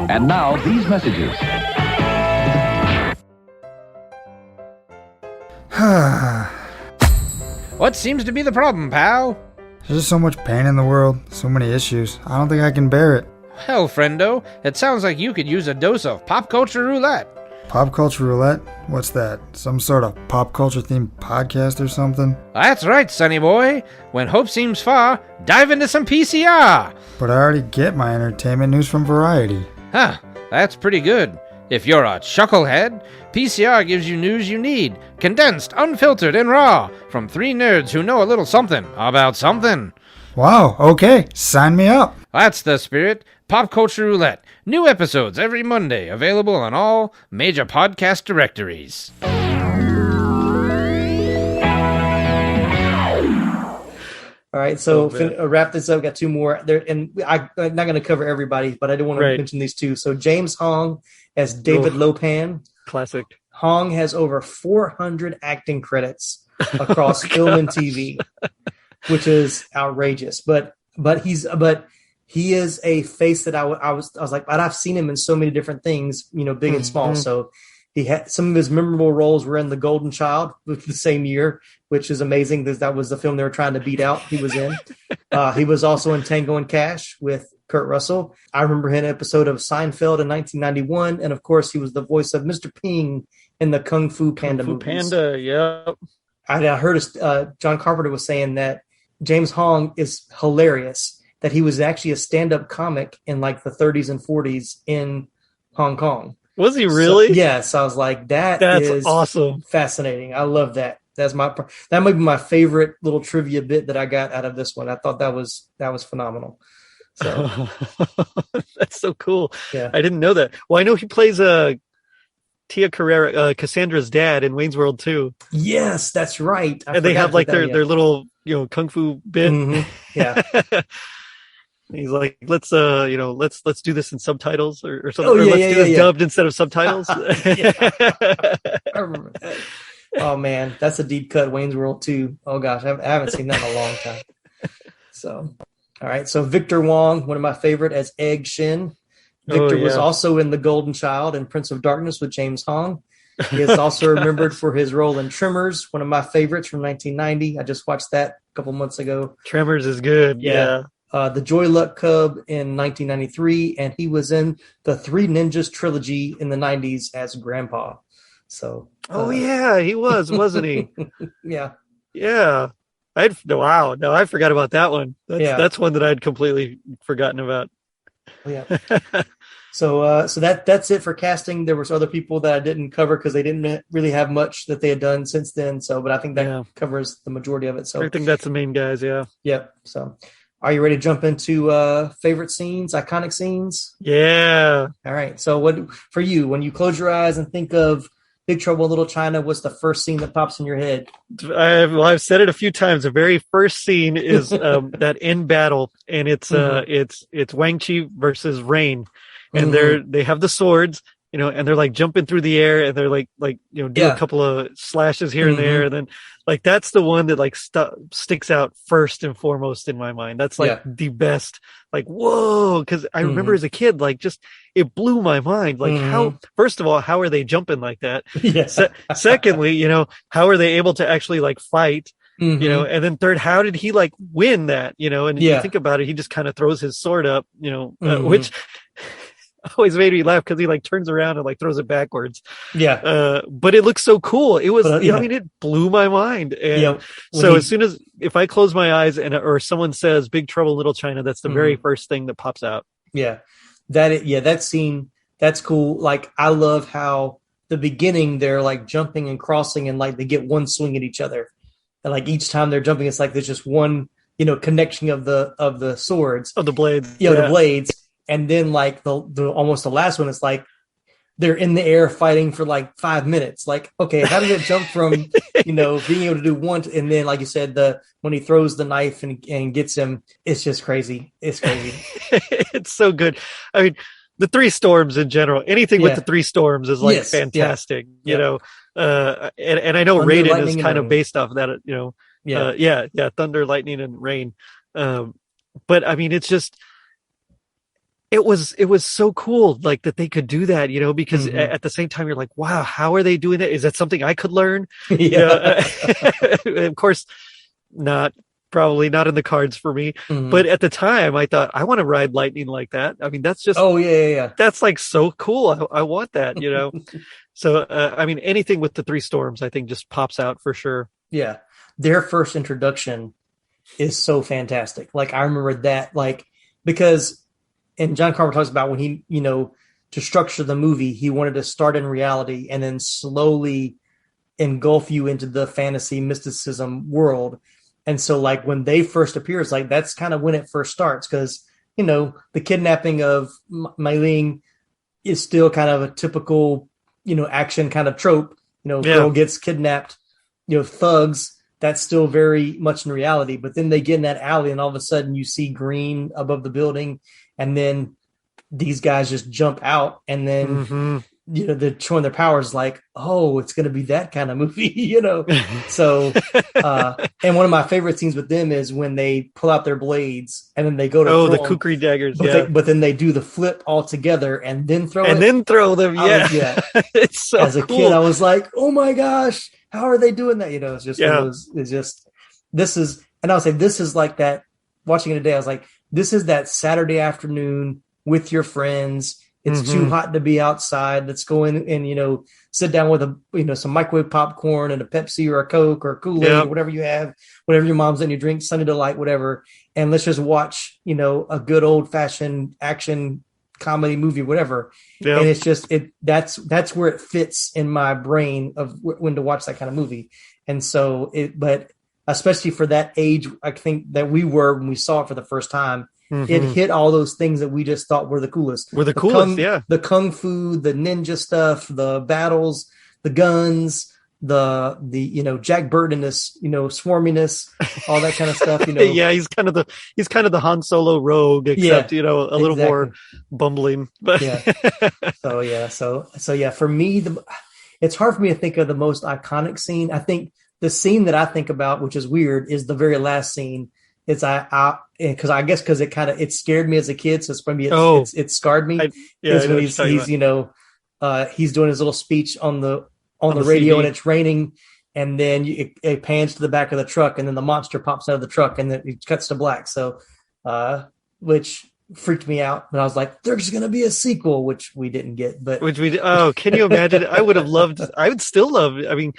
And now these messages. What seems to be the problem, pal? There's just so much pain in the world, so many issues. I don't think I can bear it. Well, friendo, it sounds like you could use a dose of pop culture roulette. Pop culture roulette? What's that? Some sort of pop culture themed podcast or something? That's right, sonny boy. When hope seems far, dive into some PCR. But I already get my entertainment news from Variety. Huh, that's pretty good. If you're a chucklehead, PCR gives you news you need, condensed, unfiltered, and raw, from three nerds who know a little something about something. Wow, okay, sign me up. That's the spirit. Pop Culture Roulette. New episodes every Monday, available on all major podcast directories. All right, so wrap this up. Got two more there, and I'm not going to cover everybody, but I do want to mention these two. So James Hong as David Lopan. Classic. Hong has over 400 acting credits across film and TV, which is outrageous. But he is a face that I was like, but I've seen him in so many different things, big and small. So he had some of his memorable roles were in The Golden Child the same year, which is amazing because that was the film they were trying to beat out. He was in. He was also in Tango and Cash with Kurt Russell. I remember him in an episode of Seinfeld in 1991, and of course, he was the voice of Mr. Ping in the Kung Fu Panda movies. Panda, yep. I heard John Carpenter was saying that James Hong is hilarious. That he was actually a stand-up comic in like the 30s and 40s in Hong Kong. Was he really? So, yes, I was like, that's awesome, fascinating. I love that. That might be my favorite little trivia bit that I got out of this one. I thought that was phenomenal. So that's so cool. Yeah, I didn't know that. Well, I know he plays Tia Carrera, Cassandra's dad in Wayne's World 2. Yes, that's right. And they have like their little kung fu bit. Mm-hmm. Yeah. He's like, let's do this in subtitles or something. Let's do this dubbed instead of subtitles. I remember that. Oh man, that's a deep cut. Wayne's World 2. Oh gosh, I haven't seen that in a long time. So, all right. So Victor Wong, one of my favorite, as Egg Shin. Victor was also in The Golden Child and Prince of Darkness with James Hong. He is also remembered for his role in Tremors, one of my favorites from 1990. I just watched that a couple months ago. Tremors is good. Yeah. The Joy Luck Cub in 1993, and he was in the Three Ninjas trilogy in the 90s as Grandpa. So. He was, wasn't he? Yeah. Yeah. I forgot about that one. That's one that I'd completely forgotten about. Yeah. So that's it for casting. There was other people that I didn't cover because they didn't really have much that they had done since then. So, but I think that covers the majority of it. So I think that's the main guys. Yeah. Yep. So, are you ready to jump into favorite scenes, iconic scenes? Yeah. All right. So, what for you when you close your eyes and think of Big Trouble in Little China? What's the first scene that pops in your head? I've said it a few times. The very first scene is that end battle, and it's Wang Chi versus Rain, and they have the swords, and they're like jumping through the air, and they're like do a couple of slashes here and there, and then like that's the one that like sticks out first and foremost in my mind. That's like the best. Like whoa, because I remember as a kid, like just it blew my mind. Like how, first of all, how are they jumping like that? Yeah. Secondly, how are they able to actually like fight? And then third, how did he like win that? And if you think about it, he just kind of throws his sword up, which always made me laugh because he like turns around and like throws it backwards. Yeah. But it looks so cool. It was, it blew my mind. And so as soon as, if I close my eyes or someone says Big Trouble in Little China, that's the very first thing that pops out. Yeah. That scene That's cool. Like, I love how the beginning they're like jumping and crossing and like they get one swing at each other. And like each time they're jumping, it's like there's just one, connection of the swords. Of the blades. The blades. And then like the almost the last one, it's like they're in the air fighting for like 5 minutes. Like, okay, how did it jump from, being able to do one and then, like you said, when he throws the knife and gets him, it's just crazy. It's crazy. It's so good. I mean, the three storms in general, anything with the three storms is like fantastic, and I know Thunder, Raiden is kind of rain. based off of that, thunder, lightning, and rain. But I mean, it's just, it was so cool, like that they could do that, because at the same time you're like, wow, how are they doing that? Is that something I could learn? Of course, probably not in the cards for me. But at the time I thought, I want to ride lightning like that. I mean, that's just, that's like so cool. I want that, So, I mean, anything with the three storms, I think just pops out for sure. Yeah. Their first introduction is so fantastic. Like, I remember that, like, because, and John Carpenter talks about when he, to structure the movie, he wanted to start in reality and then slowly engulf you into the fantasy mysticism world. And so, like, when they first appear, it's like, that's kind of when it first starts. Because, the kidnapping of Mei-Ling is still kind of a typical, action kind of trope. Girl gets kidnapped, thugs. That's still very much in reality. But then they get in that alley and all of a sudden you see green above the building. And then these guys just jump out. And then, they're showing their powers like, oh, it's going to be that kind of movie, So, and one of my favorite scenes with them is when they pull out their blades and then they go to the kukri daggers. But then they do the flip all together and then throw them. It's so as a cool. kid, I was like, oh my gosh, how are they doing that? It's just, this is, and I'll say, this is like that, watching it today, I was like, this is that Saturday afternoon with your friends. It's too hot to be outside. Let's go in and, sit down with some microwave popcorn and a Pepsi or a Coke or a Kool-Aid or whatever you have, whatever your mom's letting you drink, Sunny Delight, whatever. And let's just watch, a good old fashioned action comedy movie, whatever. Yep. And it's just, that's where it fits in my brain of when to watch that kind of movie. And so but especially for that age, I think that we were, when we saw it for the first time, it hit all those things that we just thought were the coolest. The kung fu, the ninja stuff, the battles, the guns, the Jack Burton-ness, swarminess, all that kind of stuff. Yeah, he's kind of the Han Solo rogue, except a little more bumbling. But So for me, it's hard for me to think of the most iconic scene. I think the scene that I think about, which is weird, is the very last scene. It's because it scared me as a kid, so it scarred me. When he's doing his little speech on the radio, and it's raining, and then it pans to the back of the truck, and then the monster pops out of the truck, and then it cuts to black. So, which freaked me out, but I was like, "There's going to be a sequel," which we didn't get. But can you imagine? I would have loved. I would still love. I mean,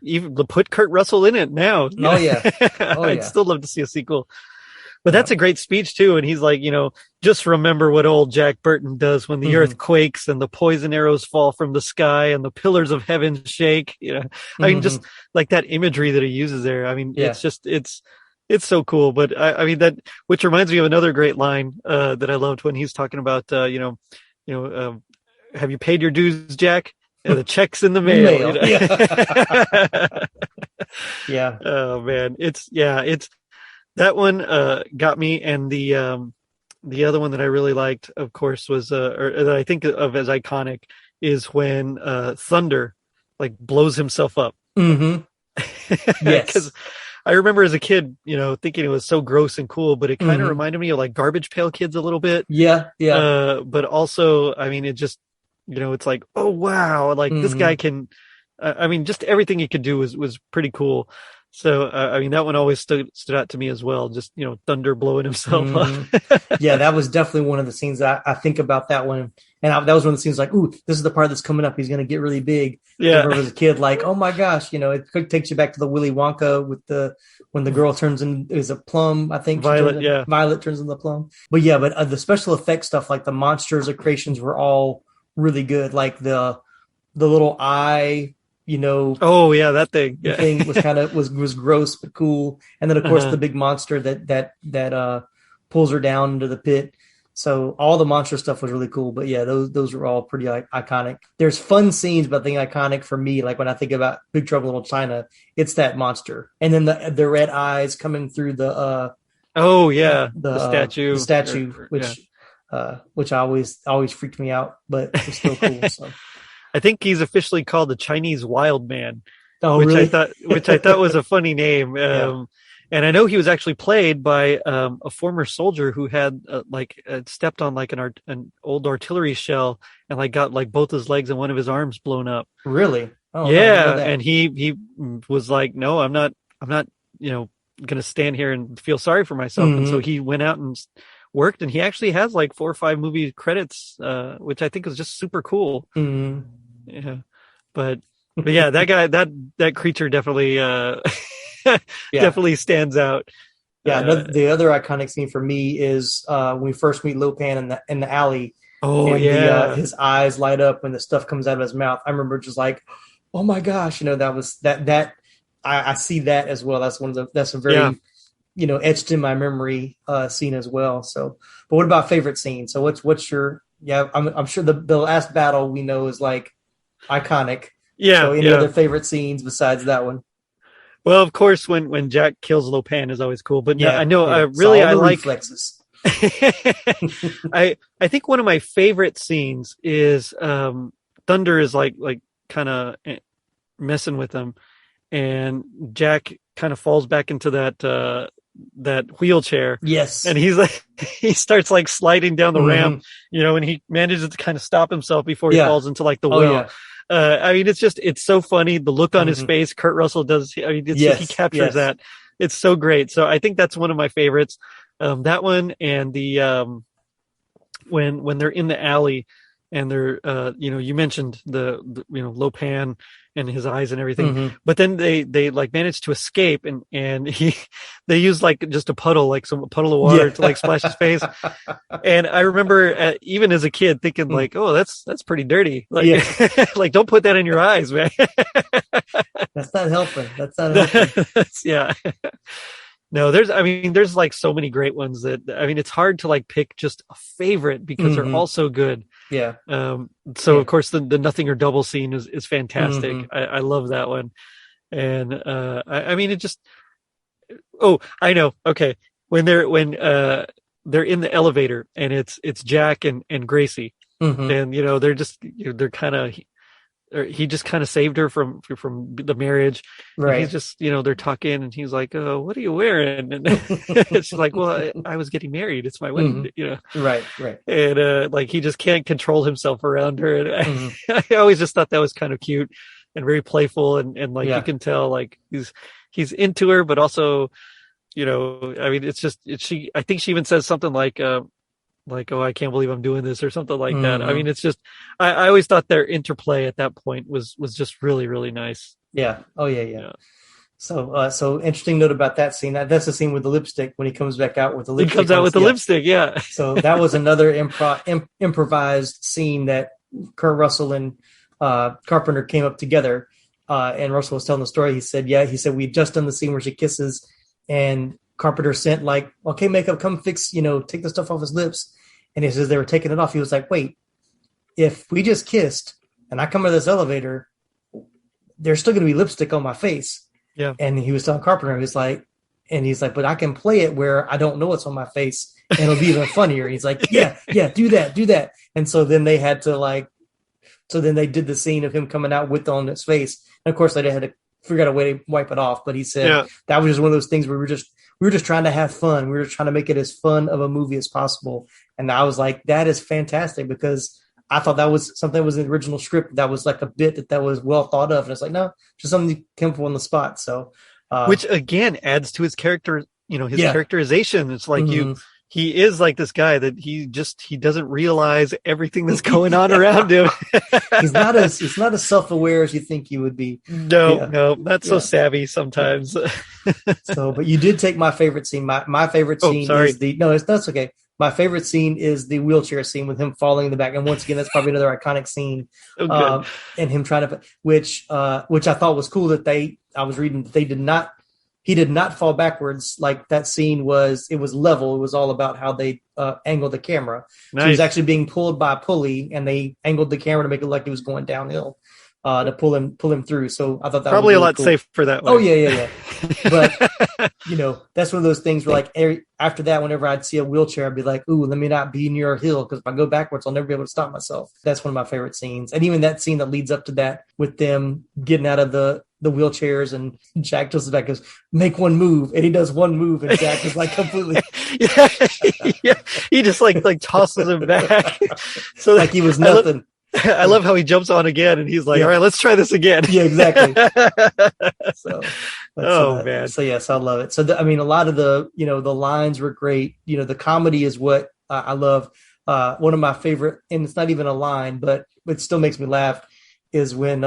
even put Kurt Russell in it now. I'd still love to see a sequel. But that's a great speech too, and he's like, just remember what old Jack Burton does when the earth quakes and the poison arrows fall from the sky and the pillars of heaven shake. I mean, just like that imagery that he uses there. I mean, it's just it's so cool. But I mean that, which reminds me of another great line that I loved when he's talking about have you paid your dues, Jack? The check's in the mail. Yeah. Oh man, it's that one got me, and the other one that I really liked, of course, was or that I think of as iconic, is when Thunder like blows himself up. Yes, because I remember as a kid, thinking it was so gross and cool, but it kind of reminded me of like Garbage Pail Kids a little bit. Yeah. But also, I mean, it just it's like, oh wow, like this guy can. I mean, just everything he could do was pretty cool. So, I mean, that one always stood out to me as well. Just, Thunder blowing himself up. Yeah, that was definitely one of the scenes that I think about that one. And that was one of the scenes like, ooh, this is the part that's coming up. He's going to get really big. Yeah. I remember as a kid, like, oh my gosh, it takes you back to the Willy Wonka with when the girl turns is a plum, I think. Violet, Violet turns into the plum. But the special effects stuff, like the monsters, the creations were all really good. Like the little eye, Oh yeah, that thing. the thing was kind of was gross but cool. And then of course the big monster that pulls her down into the pit. So all the monster stuff was really cool. But yeah, those were all pretty iconic. There's fun scenes, but I think iconic for me, like when I think about Big Trouble in Little China, it's that monster. And then the red eyes coming through the statue, which always freaked me out, but it's still cool. So I think he's officially called the Chinese Wild Man. Oh, which really? I thought was a funny name. And I know he was actually played by a former soldier who had stepped on like an old artillery shell and like got like both his legs and one of his arms blown up. Really? Oh, yeah. And he was like, no, I'm not, going to stand here and feel sorry for myself. And so he went out and worked, and he actually has like 4 or 5 movie credits, which I think is just super cool. Yeah. But yeah, that guy, that creature definitely, definitely stands out. Yeah, the other iconic scene for me is when we first meet Lo Pan in the alley. Oh, and yeah. His eyes light up when the stuff comes out of his mouth. I remember just like, oh my gosh, that was that. I see that as well. That's a very etched in my memory scene as well. So, but what about favorite scene? So what's your I'm sure the last battle we know is like iconic. Yeah. So any other favorite scenes besides that one? Well, of course, when Jack kills Lo Pan is always cool. But I know I like reflexes. I think one of my favorite scenes is Thunder is like kind of messing with him, and Jack kind of falls back into that wheelchair. Yes. And he starts like sliding down the ramp, and he manages to kind of stop himself before he falls into like the well. Yeah. I mean, it's so funny. The look on his face, Kurt Russell does. I mean, he captures that. It's so great. So I think that's one of my favorites. That one, and the when they're in the alley and they're you mentioned the Lo Pan and his eyes and everything, but then they like manage to escape, and they use like just a puddle of water to like splash his face. And I remember even as a kid thinking like, oh, that's pretty dirty. Like, like don't put that in your eyes, man. That's not helping. Yeah. No, there's like so many great ones it's hard to like pick just a favorite because they're all so good. Yeah. So of course the nothing or double scene is fantastic. I love that one. And it just, I know. Okay. When they're in the elevator and it's Jack and Gracie, and they're just they're kind of, he just kind of saved her from the marriage. Right. And he's just, they're talking and he's like, oh, what are you wearing? And she's like, well, I was getting married. It's my wedding, Right. And like, he just can't control himself around her. And I always just thought that was kind of cute and very playful. And like, you can tell like he's into her, but also, it's just, I think she even says something like, oh, I can't believe I'm doing this or something like that. I mean, it's just, I always thought their interplay at that point was just really, really nice. Yeah. Oh yeah. So interesting note about that scene. That's the scene with the lipstick when he comes back out with the lipstick. He comes out with the lipstick. Yeah. So that was another improvised scene that Kurt Russell and Carpenter came up together. And Russell was telling the story. He said, we'd just done the scene where she kisses, and Carpenter sent like, okay, makeup, come fix, take the stuff off his lips. And he says they were taking it off. He was like, wait, if we just kissed and I come out of this elevator, there's still going to be lipstick on my face. Yeah. And he was telling Carpenter, he's like, but I can play it where I don't know what's on my face and it'll be even funnier. He's like, yeah, do that. And so then they had to they did the scene of him coming out with on his face. And of course they had to figure out a way to wipe it off. But he said that was just one of those things where we were just trying to have fun. We were just trying to make it as fun of a movie as possible. And I was like, that is fantastic, because I thought that was something that was in the original script. That was like a bit that was well thought of. And it's like, no, just something you came up on the spot. So, which again adds to his character, his characterization. It's like he is like this guy that he doesn't realize everything that's going on around him. he's not as self-aware as you think he would be. No, not so savvy sometimes. So, but you did take my favorite scene. My favorite scene is that's okay. my favorite scene is the wheelchair scene with him falling in the back. And once again, that's probably another iconic scene. And him trying to, which I thought was cool that I was reading that he did not fall backwards. Like that scene it was level. It was all about how they angled the camera. Nice. So he was actually being pulled by a pulley, and they angled the camera to make it look like he was going downhill to pull him through. So I thought that probably was really a lot cool. safer that way. Oh yeah. But that's one of those things where like after that, whenever I'd see a wheelchair, I'd be like, ooh, let me not be near a hill, because if I go backwards, I'll never be able to stop myself. That's one of my favorite scenes. And even that scene that leads up to that with them getting out of the wheelchairs, and Jack tells the back, goes, make one move, and he does one move, and Jack is like completely yeah. He just like tosses him back. So like he was nothing. I love how he jumps on again, and he's like, all right, let's try this again. Yeah, exactly. So, man. So yes, I love it. So a lot of the lines were great. The comedy is what I love. One of my favorite, and it's not even a line, but it still makes me laugh, is when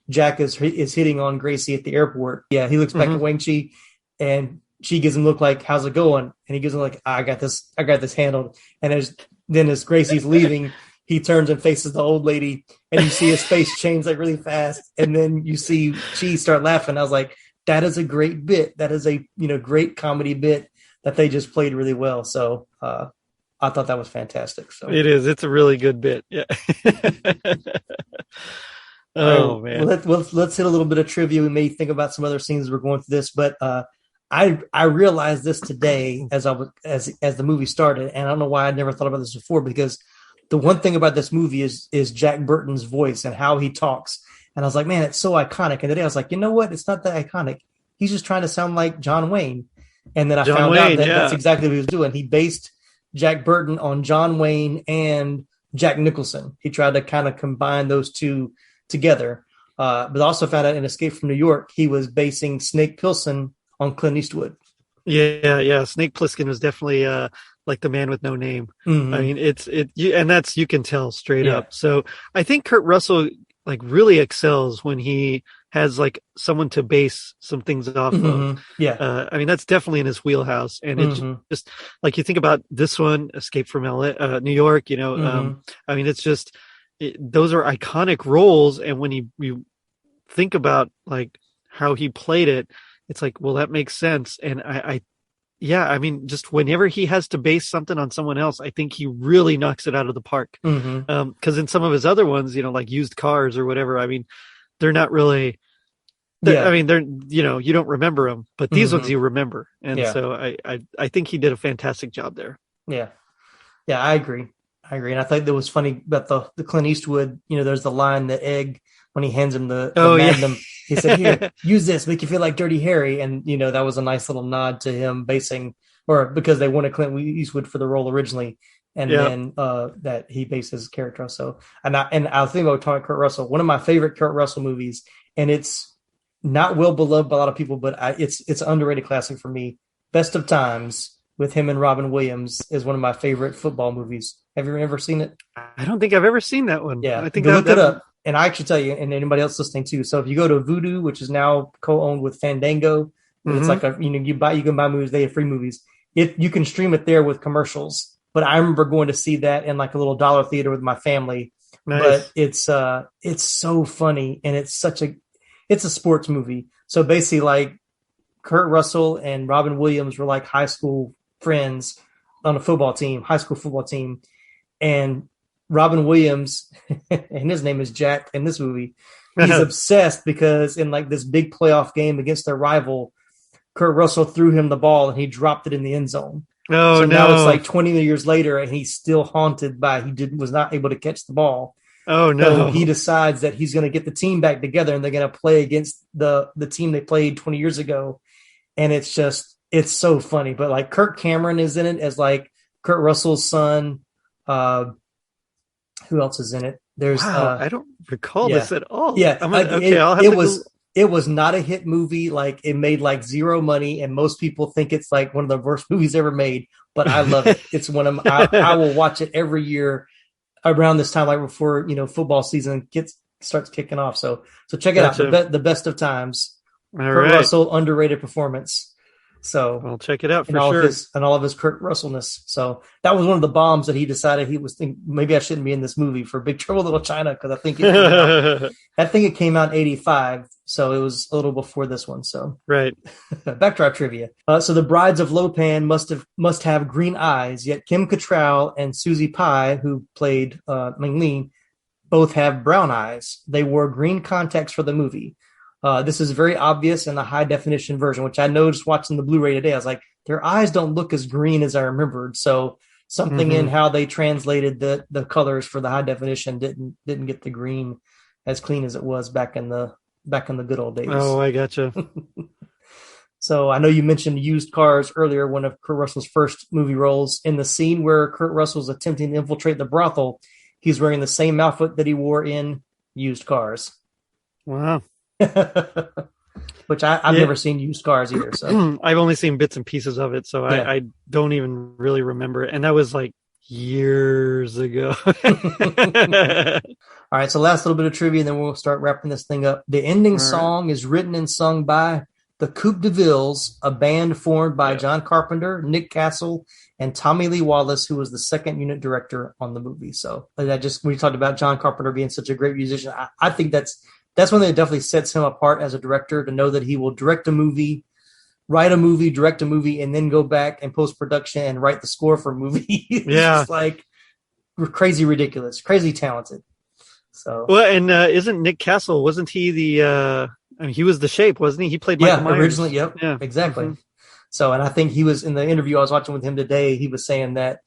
Jack is hitting on Gracie at the airport. Yeah, he looks back at Wang Chi, and she gives him a look like, how's it going? And he gives him like, I got this handled. And as Gracie's leaving, he turns and faces the old lady, and you see his face change like really fast. And then you see she start laughing. I was like, that is a great bit. That is a great comedy bit that they just played really well. So I thought that was fantastic. So it is. It's a really good bit. Yeah. Oh man. Well, let's hit a little bit of trivia. We may think about some other scenes as we're going through this, but I realized this today as the movie started, and I don't know why I'd never thought about this before, because the one thing about this movie is Jack Burton's voice and how he talks. And I was like, man, it's so iconic. And today I was like, you know what? It's not that iconic. He's just trying to sound like John Wayne. And then I found out that that's exactly what he was doing. He based Jack Burton on John Wayne and Jack Nicholson. He tried to kind of combine those two together. But also found out in Escape from New York, he was basing Snake Plissken on Clint Eastwood. Yeah. Snake Plissken was definitely like the man with no name. I mean, and that's, you can tell straight up. So I think Kurt Russell like really excels when he has like someone to base some things off of. Yeah. I mean, that's definitely in his wheelhouse. And it's just like, you think about this one, Escape from New York, I mean, it's just, those are iconic roles. And when you think about like how he played it, it's like, well, that makes sense. And I mean, just whenever he has to base something on someone else, I think he really knocks it out of the park. Because in some of his other ones, like Used Cars or whatever, I mean, they're not really, I mean, they're, you don't remember them, but these ones you remember. And so I think he did a fantastic job there. Yeah. Yeah, I agree. And I thought that was funny about the Clint Eastwood, there's the line that Egg, when he hands him the Magnum, he said, here, use this, make you feel like Dirty Harry. And, that was a nice little nod to him because they wanted Clint Eastwood for the role originally. And then that he based his character. So, and I think I would talk about Kurt Russell, one of my favorite Kurt Russell movies. And it's not well beloved by a lot of people, but it's an underrated classic for me. Best of Times with him and Robin Williams is one of my favorite football movies. Have you ever seen it? I don't think I've ever seen that one. Yeah. I think look it up. And I actually tell you, and anybody else listening too. So if you go to Vudu, which is now co-owned with Fandango, it's like you can buy movies. They have free movies. You can stream it there with commercials. But I remember going to see that in like a little dollar theater with my family. Nice. But it's so funny, and it's a sports movie. So basically, like Kurt Russell and Robin Williams were like high school friends on a high school football team, and Robin Williams, and his name is Jack in this movie, he's obsessed because in like this big playoff game against their rival, Kurt Russell threw him the ball and he dropped it in the end zone. Oh, so no. Now it's like 20 years later and he's still haunted by was not able to catch the ball. Oh, no. So he decides that he's going to get the team back together and they're going to play against the team they played 20 years ago. And it's so funny. But like Kirk Cameron is in it as like Kurt Russell's son. Who else is in it? There's I don't recall this at all. Yeah, I'll have it was not a hit movie. Like it made like zero money, and most people think it's like one of the worst movies ever made. But I love it. It's one of I will watch it every year around this time, like before football season starts kicking off. So check it out. The Best of Times. All Kurt right. Russell, underrated performance. So I'll check it out for all sure. And all of his Kurt Russellness. So that was one of the bombs that he decided he was thinking, maybe I shouldn't be in this movie for Big Trouble in Little China, because I think it came out in 85. So it was a little before this one. So right. Back to our trivia. So the brides of Lopan must have green eyes, yet Kim Cattrall and Susie Pye, who played Ming Lee, both have brown eyes. They wore green contacts for the movie. This is very obvious in the high definition version, which I noticed watching the Blu-ray today. I was like, their eyes don't look as green as I remembered. So something in how they translated the colors for the high definition didn't get the green as clean as it was back in the good old days. Oh, I gotcha. So I know you mentioned Used Cars earlier, one of Kurt Russell's first movie roles. In the scene where Kurt Russell's attempting to infiltrate the brothel, he's wearing the same outfit that he wore in Used Cars. Wow. Which I've never seen Used Cars either. So I've only seen bits and pieces of it, so I don't even really remember it. And that was like years ago. All right, so last little bit of trivia, and then we'll start wrapping this thing up. The ending song is written and sung by the Coupe de Villes, a band formed by John Carpenter, Nick Castle, and Tommy Lee Wallace, who was the second unit director on the movie. So we talked about John Carpenter being such a great musician. I think that's one that definitely sets him apart as a director, to know that he will direct a movie, write a movie, direct a movie, and then go back and post-production and write the score for a movie. It's just like crazy ridiculous, crazy talented. So well, and isn't Nick Castle, wasn't he he was the Shape, wasn't he? He played Michael Myers. Originally, yep. Yeah, exactly. Mm-hmm. So, and I think he was in the interview I was watching with him today, he was saying that,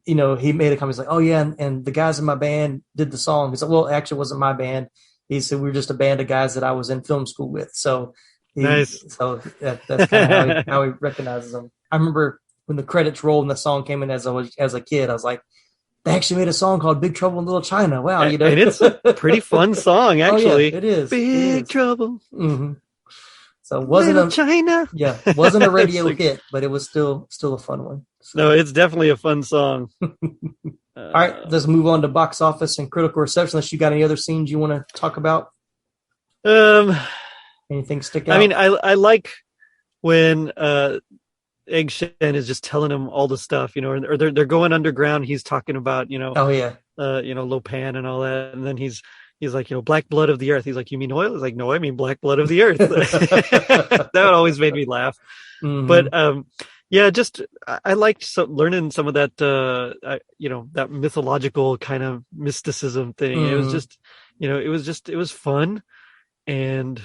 he made a comment, he's like, oh yeah, and the guys in my band did the song. He said, well, actually it wasn't my band. He said, we were just a band of guys that I was in film school with. So nice. So that's kind of how he recognizes them. I remember when the credits rolled and the song came in as a kid, I was like, they actually made a song called Big Trouble in Little China. Wow. And it's a pretty fun song, actually. Oh, yeah, it is. Big Trouble. Mm-hmm. So it wasn't China. Yeah. It wasn't a radio hit, but it was still a fun one. So. No, it's definitely a fun song. All right, let's move on to box office and critical reception. Unless you got any other scenes you want to talk about? Anything stick out? I mean, I like when Egg Shen is just telling him all the stuff, or they're going underground. He's talking about, Lopan and all that, and then he's like, black blood of the earth. He's like, you mean oil? He's like, no, I mean black blood of the earth. That always made me laugh. Mm-hmm. But I liked learning some of that, that mythological kind of mysticism thing. Mm-hmm. It was just, it was fun, and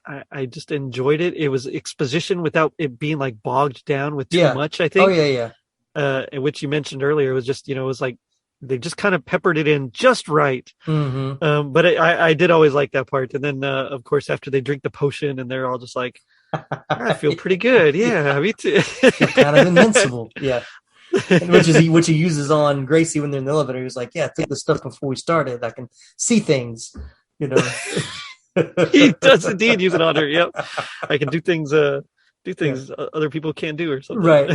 I just enjoyed it. It was exposition without it being like bogged down with too much, I think. Oh yeah. Which you mentioned earlier, it was just, it was like they just kind of peppered it in just right. Mm-hmm. But I did always like that part. And then, of course, after they drink the potion and they're all just like, I feel pretty good. Yeah, me too. You're kind of invincible. Yeah. Which he uses on Gracie when they're in the elevator. He's like, yeah, I took the stuff before we started. I can see things, He does indeed use it on her. Yep. I can do things other people can't do or something. Right.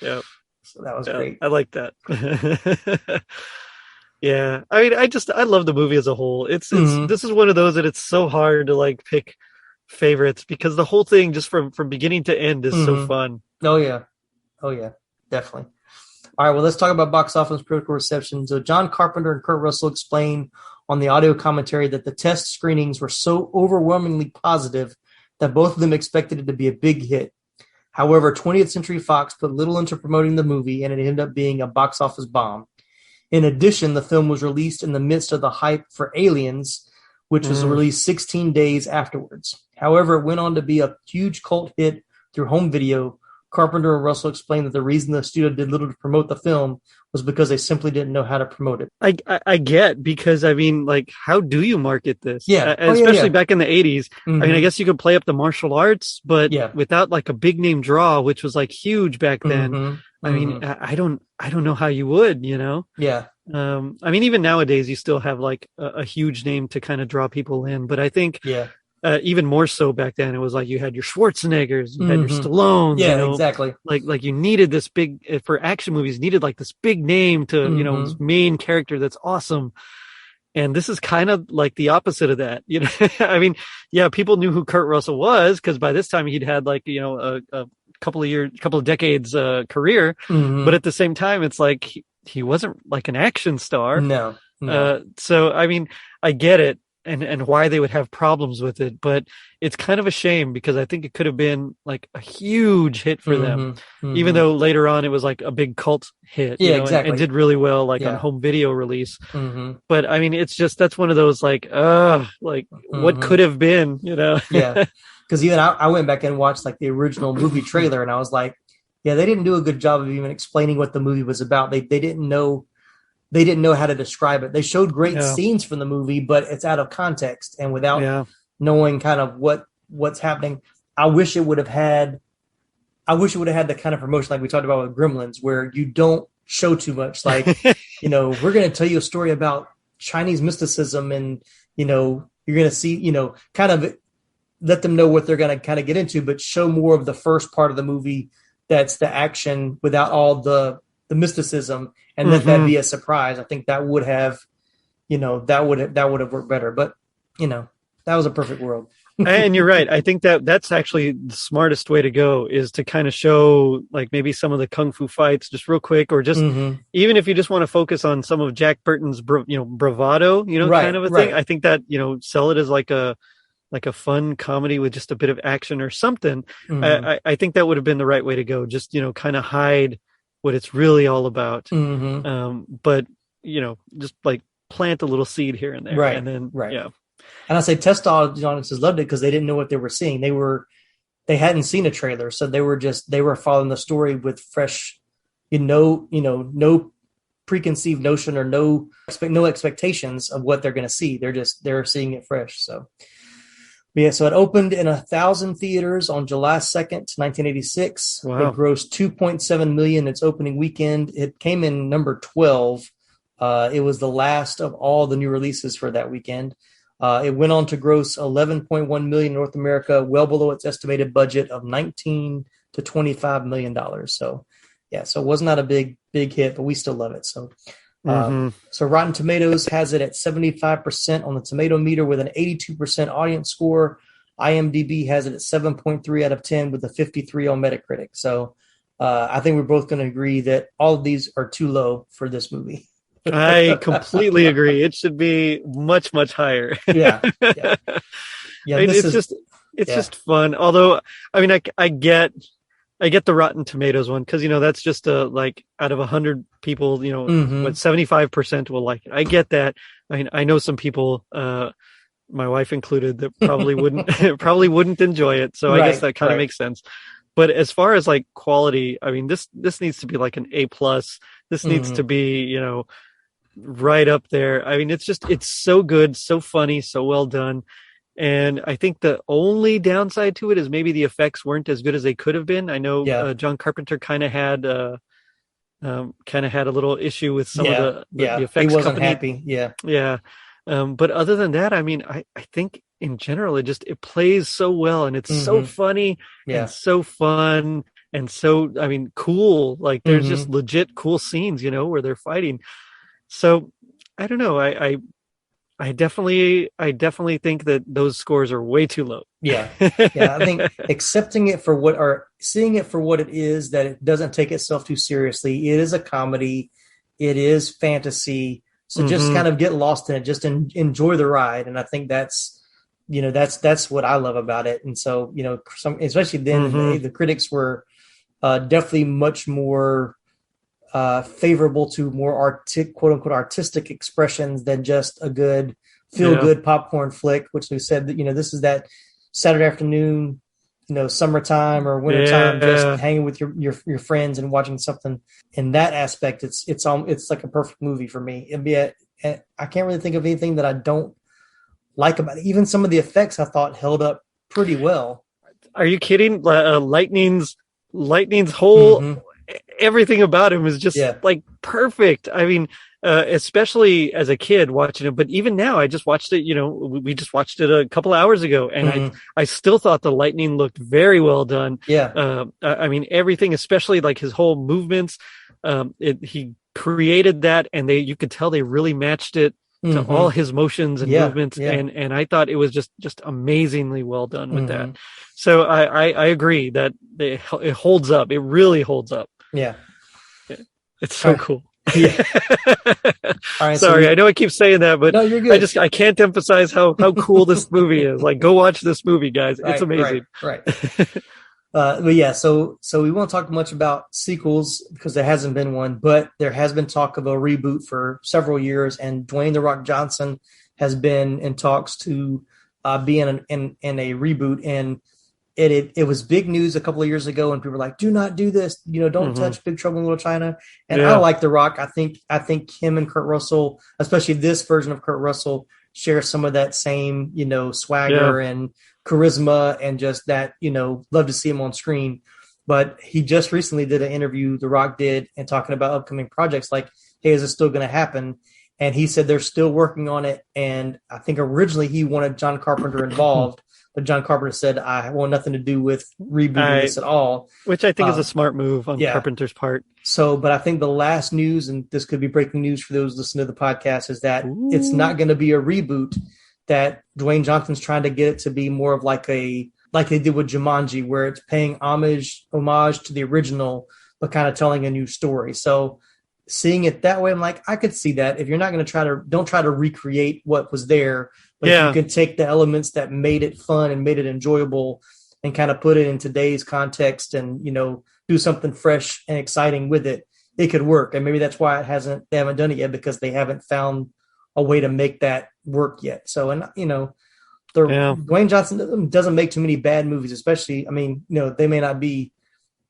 Yeah. So that was great. I like that. Yeah. I mean, I love the movie as a whole. It's this is one of those that it's so hard to like pick favorites, because the whole thing just from beginning to end is so fun. Oh yeah, definitely. All right, well, let's talk about box office critical reception. So John Carpenter and Kurt Russell explained on the audio commentary that the test screenings were so overwhelmingly positive that both of them expected it to be a big hit. However, 20th Century Fox put little into promoting the movie, and it ended up being a box office bomb. In addition, the film was released in the midst of the hype for Aliens, which was released 16 days afterwards. However, it went on to be a huge cult hit through home video. Carpenter and Russell explained that the reason the studio did little to promote the film was because they simply didn't know how to promote it. I get, because I mean, like, how do you market this? Yeah. Especially back in the 80s. Mm-hmm. I mean, I guess you could play up the martial arts, but without like a big name draw, which was like huge back then. I mean, I don't know how you would, Yeah. I mean, even nowadays you still have like a huge name to kind of draw people in, but I think even more so back then, it was like you had your Schwarzeneggers, you had your Stallones. Yeah, exactly. Like you needed this big, for action movies, needed like this big name to, this main character that's awesome. And this is kind of like the opposite of that. You know, I mean, yeah, people knew who Kurt Russell was because by this time he'd had like, you know, a couple of decades career. But at the same time, it's like he wasn't like an action star. No. So, I mean, I get it and why they would have problems with it, but it's kind of a shame because I think it could have been like a huge hit for them, even though later on it was like a big cult hit, you know, exactly. and did really well, like on home video release. But I mean, it's just, that's one of those like, what could have been, you know? Yeah. Cause even I went back and watched like the original movie trailer and I was like, yeah, they didn't do a good job of even explaining what the movie was about. They didn't know how to describe it. They showed great scenes from the movie, but it's out of context and without knowing kind of what's happening. I wish it would have had the kind of promotion like we talked about with Gremlins, where you don't show too much. Like, you know, we're going to tell you a story about Chinese mysticism and, you know, you're going to see, you know, kind of let them know what they're going to kind of get into, but show more of the first part of the movie. That's the action without all the mysticism, and let that be a surprise. I think that would have, you know, that would have worked better. But you know, that was a perfect world. And you're right. I think that's actually the smartest way to go is to kind of show like maybe some of the kung fu fights just real quick, or just even if you just want to focus on some of Jack Burton's bravado, you know, kind of a thing. I think that, you know, sell it as like a fun comedy with just a bit of action or something. I think that would have been the right way to go. Just, you know, kind of hide what it's really all about. But, you know, just like plant a little seed here and there. And then, yeah. And I say test audiences loved it because they didn't know what they were seeing. They hadn't seen a trailer. So they were following the story with fresh, no preconceived notion or no expectations of what they're going to see. They're seeing it fresh. So. Yeah, so it opened in 1,000 theaters on July 2nd, 1986. Wow. It grossed $2.7 million its opening weekend. It came in number 12. It was the last of all the new releases for that weekend. It went on to gross $11.1 million in North America, well below its estimated budget of $19 to $25 million. So, yeah, so it was not a big hit, but we still love it. So. So Rotten Tomatoes has it at 75% on the tomato meter with an 82% audience score. IMDb has it at 7.3 out of 10 with a 53 on Metacritic. So I think we're both going to agree that all of these are too low for this movie. I completely agree. It should be much, much higher. Yeah. It's just fun. Although, I mean, I get the Rotten Tomatoes one because, you know, that's just like out of 100 people, you know, what 75% will like it. I get that. I mean, I know some people, my wife included, that probably wouldn't enjoy it. So I guess that kind of makes sense. But as far as like quality, I mean, this needs to be like an A+. This needs to be, you know, right up there. I mean, it's so good, so funny, so well done. And I think the only downside to it is maybe the effects weren't as good as they could have been. I know John Carpenter kind of had a little issue with some of the effects. He wasn't company. happy. Yeah. But other than that, I mean, I think in general, it plays so well and it's so funny and so fun and so, I mean, cool. Like there's just legit cool scenes, you know, where they're fighting. So I don't know. I definitely think that those scores are way too low. Yeah. I think accepting it for seeing it for what it is, that it doesn't take itself too seriously. It is a comedy. It is fantasy. So just kind of get lost in it. Just enjoy the ride. And I think that's what I love about it. And so, you know, especially then the critics were definitely much more favorable to more quote unquote artistic expressions than just a good feel good popcorn flick, which we said that, you know, this is that Saturday afternoon, you know, summertime or wintertime, just hanging with your friends and watching something. In that aspect, it's like a perfect movie for me. I can't really think of anything that I don't like about it. Even some of the effects I thought held up pretty well. Are you kidding? Lightning's whole everything about him is just like perfect. I mean, especially as a kid watching it, but even now, I just watched it, you know, we just watched it a couple of hours ago and I still thought the lightning looked very well done. I mean, everything, especially like his whole movements, he created that and you could tell they really matched it to all his motions and movements, and I thought it was just amazingly well done with that. So I agree that it holds up. It really holds up. Yeah, it's so cool. Yeah. All right, sorry, I know I keep saying that, but no, you're good. I can't emphasize how cool this movie is. Like, go watch this movie, guys. It's amazing. Right. But yeah, so we won't talk much about sequels because there hasn't been one, but there has been talk of a reboot for several years, and Dwayne "The Rock" Johnson has been in talks to be in a reboot, and it was big news a couple of years ago, and people were like, "Do not do this, don't touch Big Trouble in Little China." And I like The Rock. I think him and Kurt Russell, especially this version of Kurt Russell, share some of that same swagger and charisma, and just that love to see him on screen. But he just recently did an interview, The Rock did, and talking about upcoming projects, like, hey, is it still going to happen? And he said they're still working on it, and I think originally he wanted John Carpenter involved. But John Carpenter said, I want nothing to do with rebooting this at all. Which I think is a smart move on Carpenter's part. So, but I think the last news, and this could be breaking news for those listening to the podcast, is that it's not going to be a reboot, that Dwayne Johnson's trying to get it to be more of like they did with Jumanji, where it's paying homage to the original, but kind of telling a new story. So seeing it that way, I'm like, I could see that. If you're not going to don't try to recreate what was there, but if you could take the elements that made it fun and made it enjoyable and kind of put it in today's context and, do something fresh and exciting with it, it could work. And maybe that's why they haven't done it yet, because they haven't found a way to make that work yet. So, and, Dwayne Johnson doesn't make too many bad movies, especially, they may not be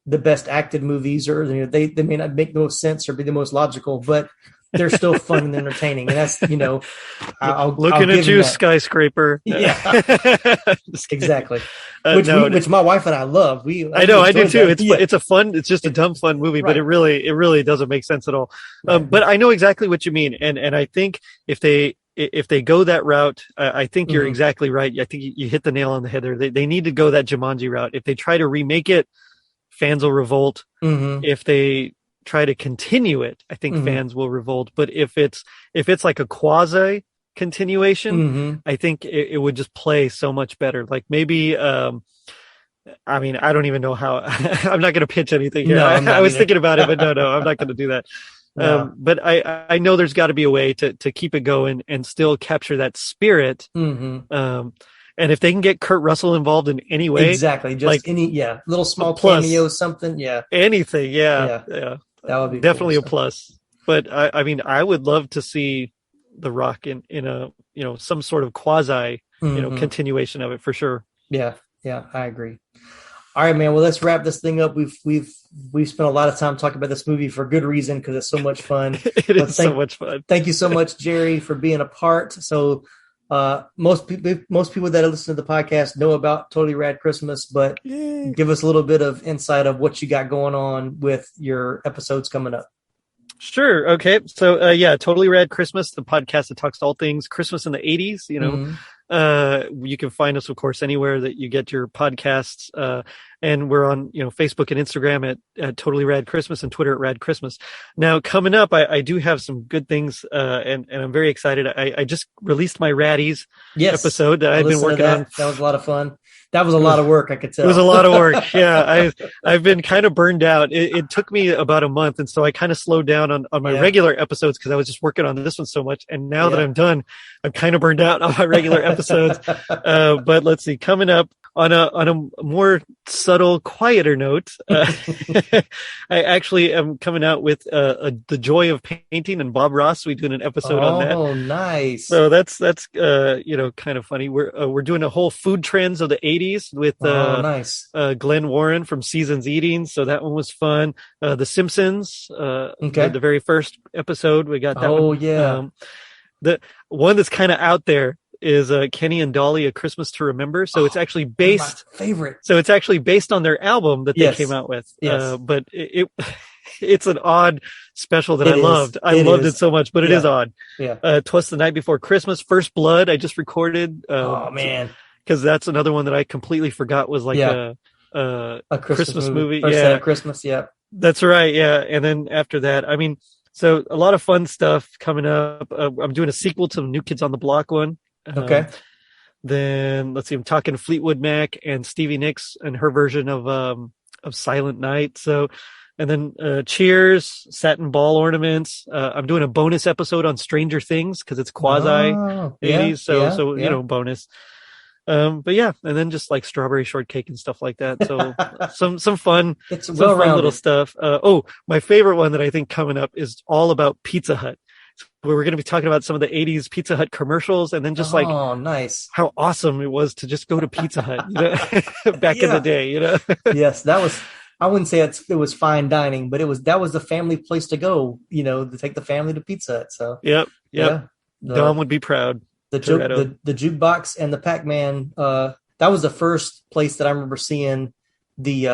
the best acted movies, or they may not make the most sense or be the most logical, but they're still fun and entertaining. And that's, I'll looking at you, Skyscraper. Yeah, exactly. Which my wife and I love. I do too. It's just a dumb fun movie, but it really doesn't make sense at all. But I know exactly what you mean. And I think if they go that route, I think you're exactly right. I think you hit the nail on the head there. They need to go that Jumanji route. If they try to remake it, fans will revolt. If they try to continue it, I think fans will revolt. But if it's like a quasi continuation, I think it would just play so much better. Like maybe, I don't even know how. I'm not going to pitch anything here. I was thinking about it, but no, I'm not going to do that. No. But I know there's got to be a way to keep it going and still capture that spirit. And if they can get Kurt Russell involved in any way, exactly, just like any little small cameo, something, anything, that would be definitely cool, a plus. But I would love to see The Rock in a some sort of quasi continuation of it for sure. Yeah, I agree. All right, man. Well, let's wrap this thing up. We've spent a lot of time talking about this movie for good reason, because it's so much fun. So much fun. Thank you so much, Gerry, for being a part. So most people that listen to the podcast know about Totally Rad Christmas, but give us a little bit of insight of what you got going on with your episodes coming up. Sure. Okay. So, Totally Rad Christmas, the podcast that talks to all things Christmas in the 80s, you can find us, of course, anywhere that you get your podcasts. And we're on, Facebook and Instagram at Totally Rad Christmas, and Twitter at Rad Christmas. Now, coming up, I do have some good things, and I'm very excited. I just released my Raddies episode that I've been working on. That was a lot of fun. That was a lot of work, I could tell. It was a lot of work. Yeah, I've been kind of burned out. It took me about a month, and so I kind of slowed down on my regular episodes because I was just working on this one so much. And now that I'm done, I'm kind of burned out on my regular episodes. But let's see, coming up on a more subtle, quieter note, I actually am coming out with The Joy of Painting and Bob Ross. We doing an episode on that. Oh, nice! So that's kind of funny. We're doing a whole food trends of the '80s with nice. Glenn Warren from Seasons Eating. So that one was fun. The Simpsons. The very first episode we got that one. Oh yeah. The one that's kind of out there is Kenny and Dolly, A Christmas to Remember. So it's actually based my favorite. So it's actually based on their album that they came out with. Yes. But it's an odd special that I loved. I loved it so much, but it is odd. Yeah. 'Twas the Night Before Christmas, First Blood. I just recorded. Oh man. Because that's another one that I completely forgot was like a Christmas movie. First day of Christmas. Yeah. That's right. Yeah. And then after that, So a lot of fun stuff coming up. I'm doing a sequel to the New Kids on the Block one. Okay. Then let's see, I'm talking Fleetwood Mac and Stevie Nicks and her version of Silent Night. So, and then Cheers, satin ball ornaments. I'm doing a bonus episode on Stranger Things because it's quasi 80s. So bonus. But yeah, and then just like strawberry shortcake and stuff like that. So some fun, it's some fun well-rounded little stuff. My favorite one that I think coming up is all about Pizza Hut, where we're going to be talking about some of the 80s Pizza Hut commercials, and then just nice, how awesome it was to just go to Pizza Hut, back in the day, Yes, that was, I wouldn't say it was fine dining, but that was the family place to go, to take the family to Pizza Hut. So yep. Dom would be proud. The jukebox and the Pac-Man, that was the first place that I remember seeing the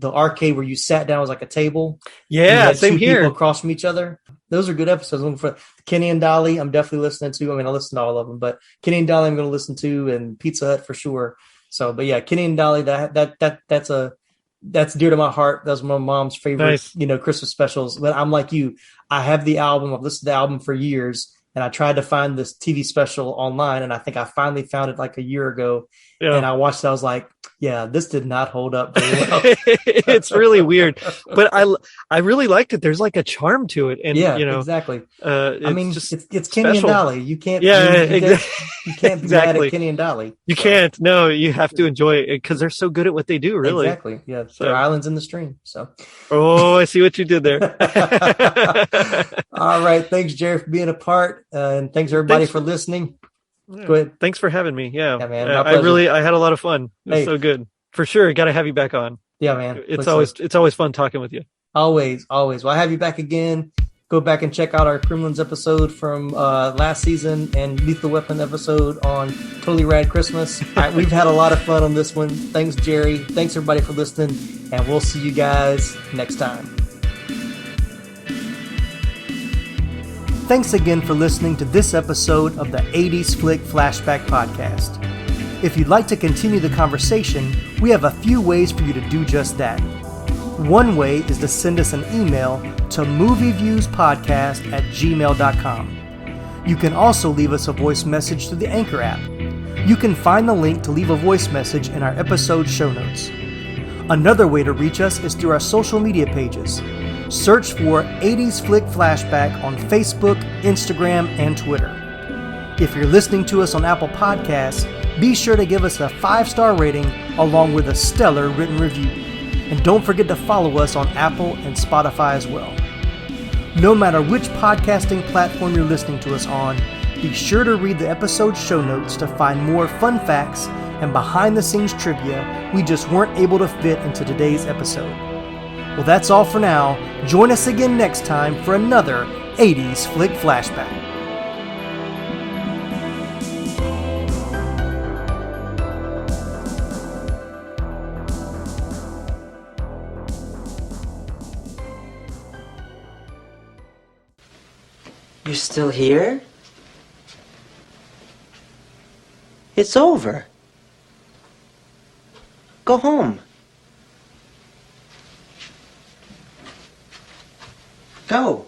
arcade where you sat down. It was like a table. Yeah, same here. People across from each other. Those are good episodes. Looking for Kenny and Dolly, I'm definitely listening to. I mean, I listen to all of them, but Kenny and Dolly I'm going to listen to, and Pizza Hut for sure. So, but yeah, Kenny and Dolly, that's dear to my heart. That's my mom's favorite, nice. Christmas specials. But I'm like you. I have the album. I've listened to the album for years. And I tried to find this TV special online, and I think I finally found it like a year ago. Yeah. And I watched it. I was like, yeah, this did not hold up very well. It's really weird, but I really liked it. There's like a charm to it. And exactly. I mean, it's Kenny special. And Dolly. You can't, you can't be mad at Kenny and Dolly. You can't. No, you have to enjoy it because they're so good at what they do, really. Exactly. Yeah. So. They're islands in the stream. So. Oh, I see what you did there. All right. Thanks, Gerry, for being a part. And thanks everybody for listening. Go ahead. Thanks for having me. Yeah, man. I had a lot of fun. It was so good. For sure. Got to have you back on. Yeah, man. It's always fun talking with you. Always. Well, I have you back again. Go back and check out our Kremlins episode from last season and Lethal Weapon episode on Totally Rad Christmas. All right, we've had a lot of fun on this one. Thanks, Gerry. Thanks, everybody, for listening. And we'll see you guys next time. Thanks again for listening to this episode of the 80s Flick Flashback Podcast. If you'd like to continue the conversation, we have a few ways for you to do just that. One way is to send us an email to movieviewspodcast@gmail.com. You can also leave us a voice message through the Anchor app. You can find the link to leave a voice message in our episode show notes. Another way to reach us is through our social media pages. Search for 80s Flick Flashback on Facebook, Instagram, and Twitter. If you're listening to us on Apple Podcasts, be sure to give us a 5-star rating along with a stellar written review. And don't forget to follow us on Apple and Spotify as well. No matter which podcasting platform you're listening to us on, be sure to read the episode show notes to find more fun facts and behind-the-scenes trivia we just weren't able to fit into today's episode. Well, that's all for now. Join us again next time for another 80s Flick Flashback. You're still here? It's over. Go home. Go.